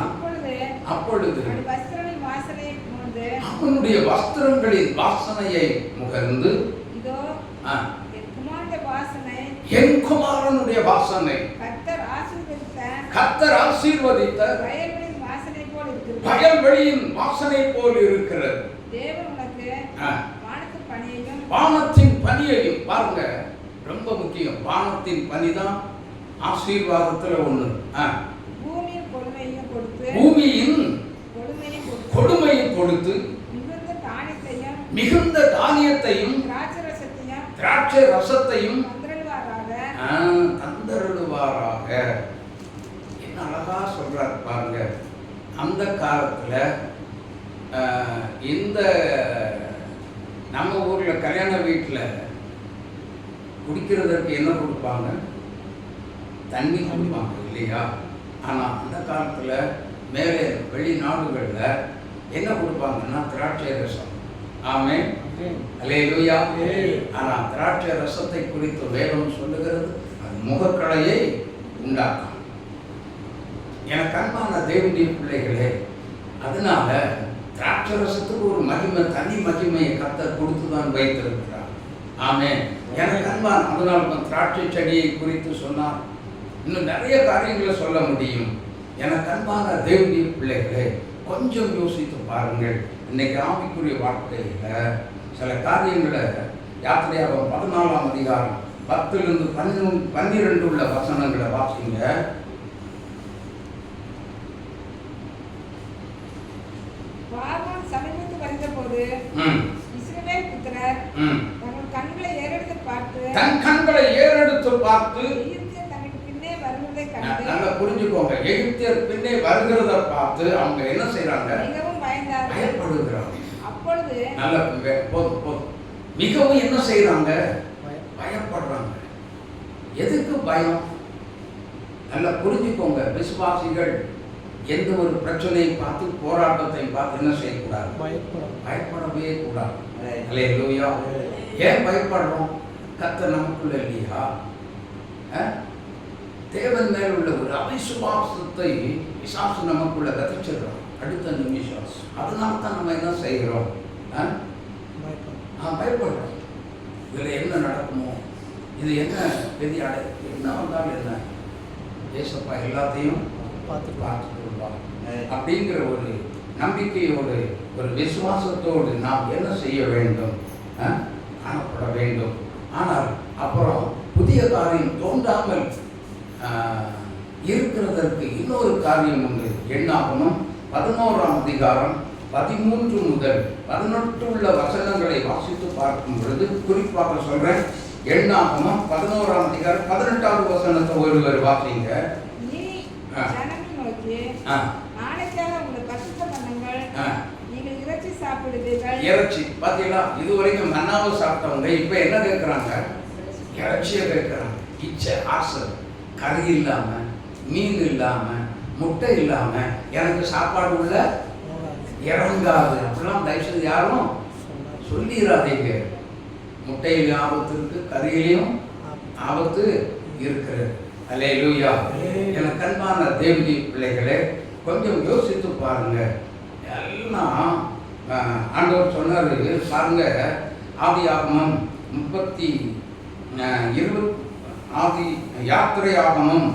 அப்பொழுது அவனுடைய வஸ்திரங்களின் வாசனையை முகர்ந்து, என் குமாரனுடைய வாசனை கர்த்தர் ஆசீர்வதித்த வயல்வெளியின் வாசனை போல் இருக்கிறது. வானத்தின் பனியையும் பாருங்க, ரொம்ப முக்கியம். வானத்தின் பனி தான் ஆசீர்வாதத்துல ஒண்ணு. பூமியின் கொடுமையும் கொடுத்து மிகுந்த தானியத்தையும் திராட்சை ரசத்தையும் தந்தருளுவாராக. என்ன அழகா சொல்றாரு பாருங்க. அந்த காலத்துல இந்த நம்ம ஊர்ல கல்யாண வீட்டில் குடிக்கிறதற்கு என்ன கொடுப்பாங்க? தண்ணி கொடுப்பாங்க இல்லையா? ஆனால் அந்த காலத்தில் மேலே வெளிநாடுகளில் என்ன கொடுப்பாங்கன்னா திராட்சை ரசம். ஆமென். அல்லேலூயா. ஆனால் திராட்சை ரசத்தை குறித்து வேதம் சொல்லுகிறது, அது முகக்களையை உண்டாக்கும். எனக்கு அன்பான தேவனுடைய பிள்ளைகளே, அதனால திராட்சை ரசத்துக்கு ஒரு மகிமை, தனி மகிமையை கர்த்தர் கொடுத்து தான் வைத்திருக்கிறார். ஆமென். எனக்கு அன்பான, அதனால திராட்சை செடியை குறித்து சொன்னார். இன்னும் நிறைய காரியங்களை சொல்ல முடியும். எனக்கு அன்பான தேவனுடைய பிள்ளைகளே, கொஞ்சம் யோசித்து பாருங்கள். இன்னைக்கு ஆவிக்குரிய வாழ்க்கையில் சில காரியங்களை யாத்திரையாகவும் 14ஆம் அதிகாரம் 10 to 12 உள்ள வசனங்களை வாசிங்க. தன் கண்களை ஏறெடுத்து பார்த்து புரிஞ்சுக்கோங்க, எகிப்தியர் பின்னே வருகிறத பார்த்து அவங்க என்ன செய்யறாங்க? பயப்படுகிறாங்க. மிகவும் என்ன செய்யறாங்க? பயப்படுறாங்க. எதுக்கு பயம்? நல்லா புரிஞ்சுக்கோங்க. விசுவாசிகள் எந்த ஒரு பிரச்சனையை பார்த்து, போராட்டத்தை பார்த்து என்ன செய்யக்கூடாது? பயப்படவே கூடாது. அல்லேலூயா. ஏன் பயப்படுறோம்? கர்த்தர் நமக்குள்ள இல்லையா? தேவன் மேல் உள்ள ஒரு அவிசுவாசத்தை பிசாசு நமக்குள்ள கதிச்சிடுறோம் அடுத்த நிமிஷம். அதனால தான் நம்ம என்ன செய்கிறோம்? பயப்படுறோம். இதில் என்ன நடக்குமோ, இது என்ன பெரிய என்ன வந்தாலும் என்ன, ஏசப்பா எல்லாத்தையும் பார்த்துக்கொள்வார் அப்படிங்கிற ஒரு நம்பிக்கையோடு, ஒரு விசுவாசத்தோடு நாம் என்ன செய்ய வேண்டும்? காணப்பட வேண்டும். ஆனால் அப்புறம் புதிய காரியம் தோன்றாமல் இருக்கிறதற்கு இன்னொரு காரியம் உண்டு. எண்ணாகமம் 11ஆம் அதிகாரம் 13 முதல் 18 உள்ள வசனங்களை வாசித்து பார்க்கும் பொழுது, குறிப்பாக சொல்றேன், எண்ணாகமம் 11ஆம் அதிகாரம் 18வது வசனத்தை ஒருவர் வாசிங்க. இறைச்சி பாத்தீங்களா? இதுவரைக்கும் மன்னாவை சாப்பிட்டவங்க இப்ப என்ன கேட்கிறாங்க? இறைச்சியை கேட்கிறாங்க. இச்சை, ஆசை. கறி இல்லாம, மீன் இல்லாம, முட்டை இல்லாம எனக்கு சாப்பாடு உள்ள இறங்காது. அப்படிலாம் தயவுசெய்து யாரும் சொல்லிடாதீங்க. முட்டையிலையும் ஆபத்து இருக்கு, கறியிலையும் ஆபத்து இருக்கிறது. அல்லேலூயா. எனக்கு அன்பான தேவனுடைய பிள்ளைகளே, கொஞ்சம் யோசித்து பாருங்க. எல்லாம் ஆண்டவர் சொன்னாரு பாருங்க. ஆதியாகமம் ஆதி யாத்திரையாகமம்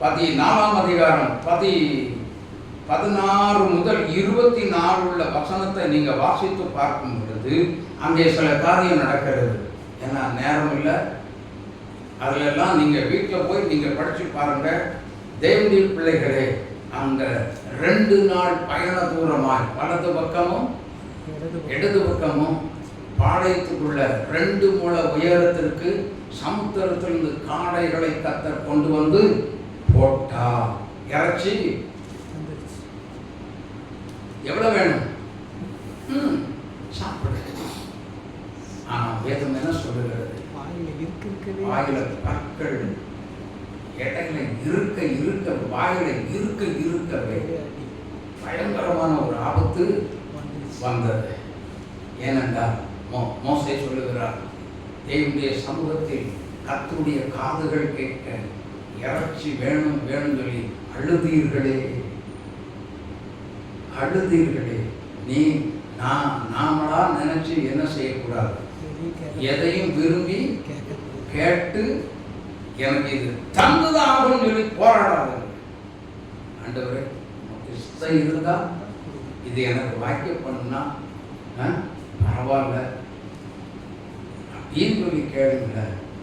14ஆம் அதிகாரம் 16 முதல் 24 உள்ள வசனத்தை நீங்க வாசித்து பார்க்கும் பொழுது அங்கே சில காரியம் நடக்கிறது. ஏன்னா நேரம் இல்லை, அதுல எல்லாம் நீங்க வீட்டில் போய் நீங்க படிச்சு பாருங்க. தேவனுடைய பிள்ளைகளே, அங்க 2 நாள் பயண தூரமாய் வலது பக்கமும் இடது பக்கமும் பாளையத்துக்குள்ள 2 முழ உயரத்திற்கு சமுத்திரத்திலிருந்து காடைகளை கர்த்தர் கொண்டு வந்து போட்டா. இறைச்சி எவ்வளவு வேணும்? சாப்பிடு. ஆனா வேதம் என்ன சொல்லுகிறது? வாயில பற்கள் இடையில இருக்க வாயில இருக்கவே பயங்கரமான ஒரு ஆபத்து வந்தது. ஏனென்றால் மோசே சொல்லுகிறார், தேவனுடைய சமூகத்தில் கர்த்தருடைய காதுகள் கேட்க இறைச்சி வேணும் சொல்லி அழுதீர்களே. நீ நாமளா நினைச்சு என்ன செய்யக்கூடாது? எதையும் விரும்பி கேட்டு எனக்கு இது தந்துதான் ஆகும் சொல்லி போராடாது. ஆண்டவரே, இஷ்டம் இருந்தா இது எனக்கு வாக்கிய பண்ணுனா பரவாயில்ல அப்படின்னு சொல்லி கேளுங்க.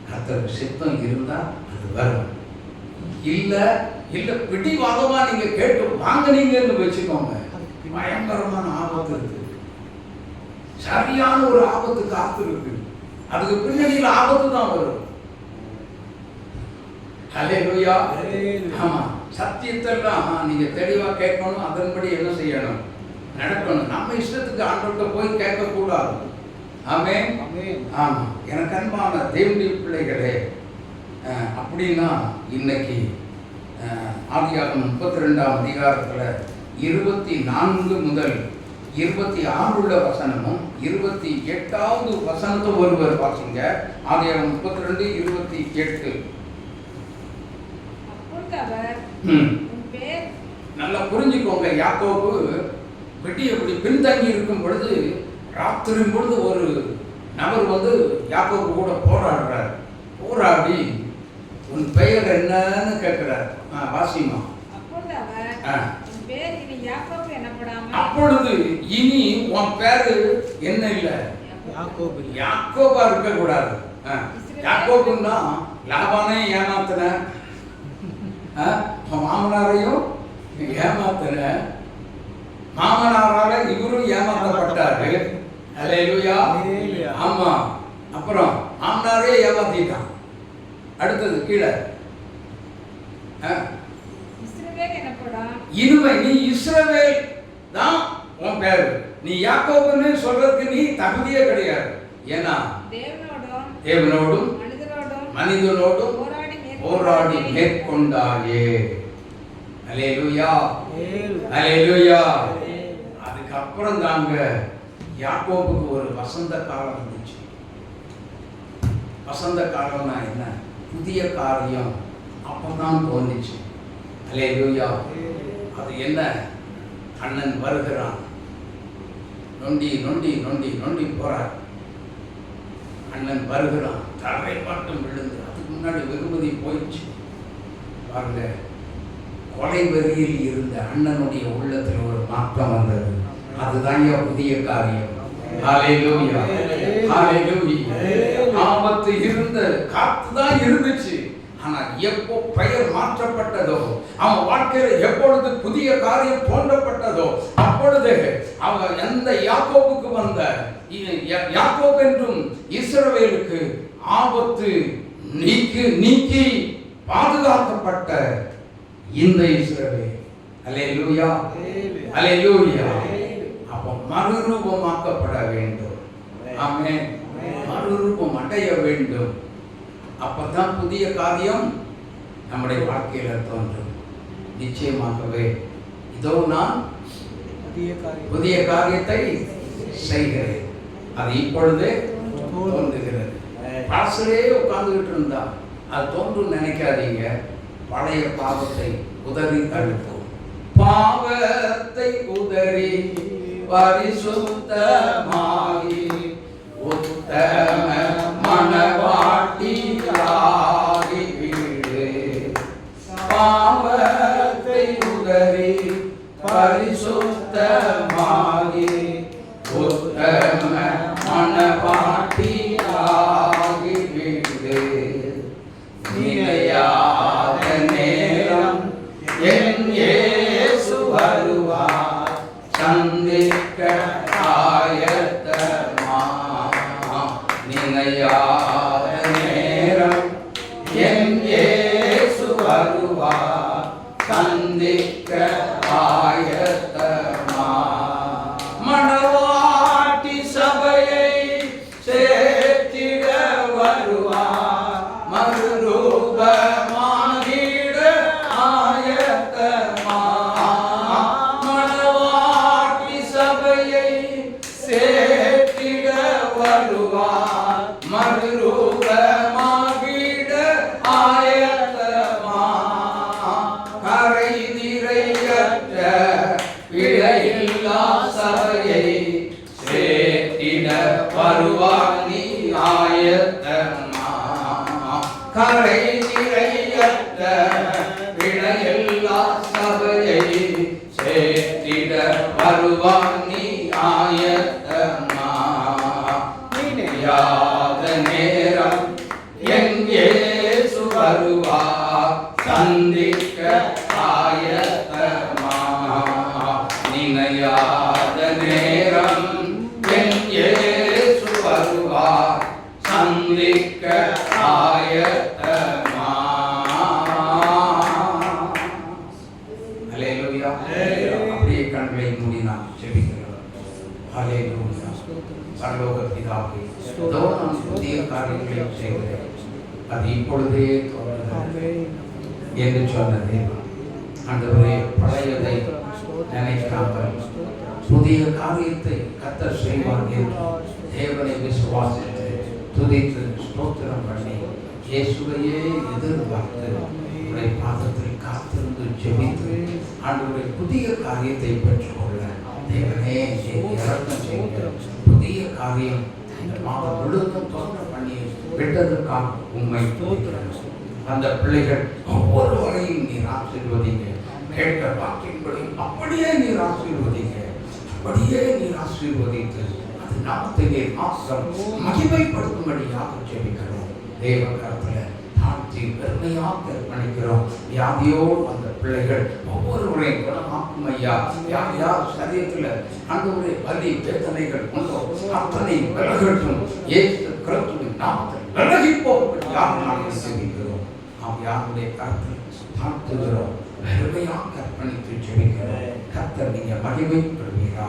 கர்த்தருக்கு சித்தம் இருந்தா அது வரும். இல்ல பிடிவாதமா நீங்க கேட்டு வாங்கினீங்கன்னு வச்சுக்கோங்க, பயங்கரமான ஆபத்து இருக்கு. சரியான ஒரு ஆபத்து காத்து இருக்கு. அதுக்கு பின்னணியில் ஆபத்து தான் வரும். ஹல்லேலூயா. ஆமா, சத்தியத்தெல்லாம் நீங்க தெளிவா கேட்கணும். அதன்படி என்ன செய்யணும்? நடக்கணும். நம்ம இஷ்டத்துக்கு ஆண்டவர்கிட்ட போய் கேட்க கூடாது. ஆமென். ஆமா, எனக்கு அன்பான தேவனுடைய பிள்ளைகளே, அப்படின்னா இன்னைக்கு ஆதியாகமம் 32ஆம் அதிகாரத்துல 24 முதல் 26 உள்ள வசனமும் 28வது வசனத்தை ஒருவர் வாசிங்க. ஆதியாகமம் 32:28. நல்லா புரிஞ்சுக்கோங்க. யாக்கோபு அப்படி பின்தங்கி இருக்கும் பொழுது ராத்திரி பொழுது ஒரு நபர் வந்து யாக்கோபு கூட போராடுறார். போராடி உன் பெயர் என்னன்னு கேட்கிறார். வாசிமா. அப்பொழுது இனி உன் பேரு என்ன இல்ல, யாக்கோபா இருக்க கூடாது. யாக்கோபுன்னா லாபானே ஏமாத்தின, மாமனாரையும் ஏமாத்தின, மாமனாரால இவரும் ஏமாற்றப்பட்டாரு. அல்லேலூயா. ஆமா. அப்புறம் மாமனாரே ஏமாத்திட்டான். அடுத்தது கீழே இனிமே நீ இஸ்ரவேல் தான் உன் பேரு. நீ யாக்கோபுன்னு சொல்றதுக்கு நீ தகுதியே கிடையாது. ஏன்னா தேவனோடும் மனிதனோடும் போராடி மேற்கொண்டாயே. அல்லேலூயா. அல்லேலூயா. அதுக்கப்புறம் தாங்க யாக்கோபுக்கு ஒரு வசந்த காலம் இருந்துச்சு. வசந்த காலம்னா என்ன? புதிய காரியம் அப்பதான் தோன்றுச்சு. அல்லேலூயா. அது என்ன? அண்ணன் வருகிறான். நொண்டி நொண்டி நொண்டி நொண்டி போறார். அண்ணன் வருகிறான். தலை மட்டும் விழுந்து, அதுக்கு முன்னாடி வெகுமதி போயிடுச்சு பாருங்க. கொலை வெறியில் இருந்த அண்ணனுடைய உள்ளத்தில் ஒரு மாற்றம் வந்தது. அதுதான் புதிய காரியம். ஹல்லேலூயா. ஹல்லேலூயா. ஆபத்து இருந்த காத்துதான் இருந்துச்சு. ஆனா எப்போ பெயர் மாற்றப்பட்டதோ, அவன் வாழ்க்கையில எப்பொழுது புதிய காரியம் தோன்றப்பட்டதோ, அப்பொழுது அவன் எந்த யாக்கோபுக்கு வந்த யாக்கோபு என்றும் இஸ்ரவேலுக்கு ஆபத்து நீக்கி பாதுகாக்கப்பட்ட இந்த இஸ்ரவேல். அல்லேலூயா. அல்லேலூயா. அப்போ மறுரூபமாக்கப்பட வேண்டும். ஆமென். மறுரூபம் அடைய வேண்டும். அப்பதான் புதிய காரியம் நம்முடைய வாழ்க்கையில தோன்றும். நிச்சயமாகவே இதோ நான் புதிய காரியத்தை செய்கிறேன், அது இப்பொழுதே தோன்றுகிறது. பழசிலே உட்கார்ந்துகிட்டு இருந்தா அது தோன்றும் நினைக்காதீங்க. பழைய பாவத்தை உதறி தள்ளுவோம். பாவத்தை உதறி பரிசுத்தமாகி உத்தம மணவாட்டியாகி வீடு பாவத்தை உதறி பரிசுத்தமாகி உத்தம மணவாட்டியாகி வீடு நிலையாத நேரம் என் இயேசு வருவார் சந்திக்க ஆயத்தமா நிலையாத நேரம் என் இயேசு வருவார் சந்திக்க ஆயத்தமா மணவாட்டி சபையை சேர்த்திட வருவார் மறுரூபமாகிட ஆயத்தமா மணவாட்டி சபையை சேர்த்திட வருவார் மறுரூபமாகிட ஆயத்தமா கரை நிறையற்ற பிழையில்லா சபையை சேர்த்திட வருவார் நீ ஆயத்தமா கரை நிறையற்ற பிழையில்லா சபையை சேர்த்திட வருவார் நீ ஆயத்தமா நினையாத நேரம் என் இயேசு வருவார் சந்திக்க ஆயத்தமா நினையாத நேரம் என் இயேசு வருவார் சந்திக்க ஆயத்தமா. ஹல்லேலூயா. அப்படியே கண்களை மூடி நாம் ஜெபிக்கிறோம். ஹல்லேலூயா. பரலோக பிதாவே, இதோ நான் புதிய காரியங்களை செய்கிறேன், அது இப்பொழுதே தொடர்கிறது என்று சொன்ன தேவன் ஆண்டவரே, பழையதை நினைக்காமல் புதிய காரியத்தை கர்த்தர் செய்வார் என்று தேவனை விசுவாசித்து துதித்து ஸ்தோத்திரம் பண்ணி இயேசுவையே எதிர்பார்த்து உடைய பாதத்தில் காத்திருந்து ஜெபித்து ஆண்டவரை புதிய காரியத்தை பெற்றுக்கொள்ள தேவனே இறக்கம் செய்கிற புதிய காரியம் இந்த மாதம் முழுவதும் தோற்றம் பண்ணி விட்டதற்காக உண்மை துதிக்கிறேன். அந்த பிள்ளைகள் ஒவ்வொருவரையும் நீர் ஆசீர்வதிங்க, கேட்ட வாக்கின்படி அப்படியே நீர் ஆசீர்வதிங்க, அப்படியே நீர் ஆசீர்வதித்து அது நாமத்தை மாத்திரம் மகிமைப்படுத்தும்படியாக ஜெபிக்கிறோம். தேவ கரத்தில் தாழ்த்தி பெருமையாக அர்ப்பணிக்கிறோம். வியாதியோடு அந்த பிள்ளைகள் ஒவ்வொருவரையும் குணமாக்கும் ஐயா. யார் யார் சரீரத்தில் ஆண்டவரே வலி வேதனைகள் உண்டோ அத்தனை விலகட்டும். இயேசு கிறிஸ்துவின் நாமத்தில் விலகி போகும்படியாக நாங்கள் ஜெபிக்கிறோம். நாம் யாருடைய கரத்தில் தாழ்த்துகிறோம், பெருமையாக அர்ப்பணித்து ஜெபிக்கிறோம். கர்த்தர் நீங்கள் மகிமைப்படுவீரா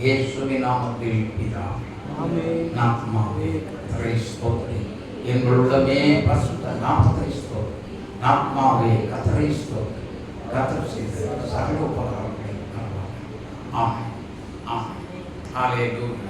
இயேசுவின் நாமத்தில் பிதாவே. நாமாவே கர்த்தரை ஸ்தோத்திரி. எங்களுடமே பரிசுத்த நாமத்தை ஸ்தோத்திரி. நாமாவே கர்த்தரை ஸ்தோத்திரி. கர்த்தர் செய்த சகல உபகாரங்களை ஆமென். ஆமென். ஹல்லேலூயா.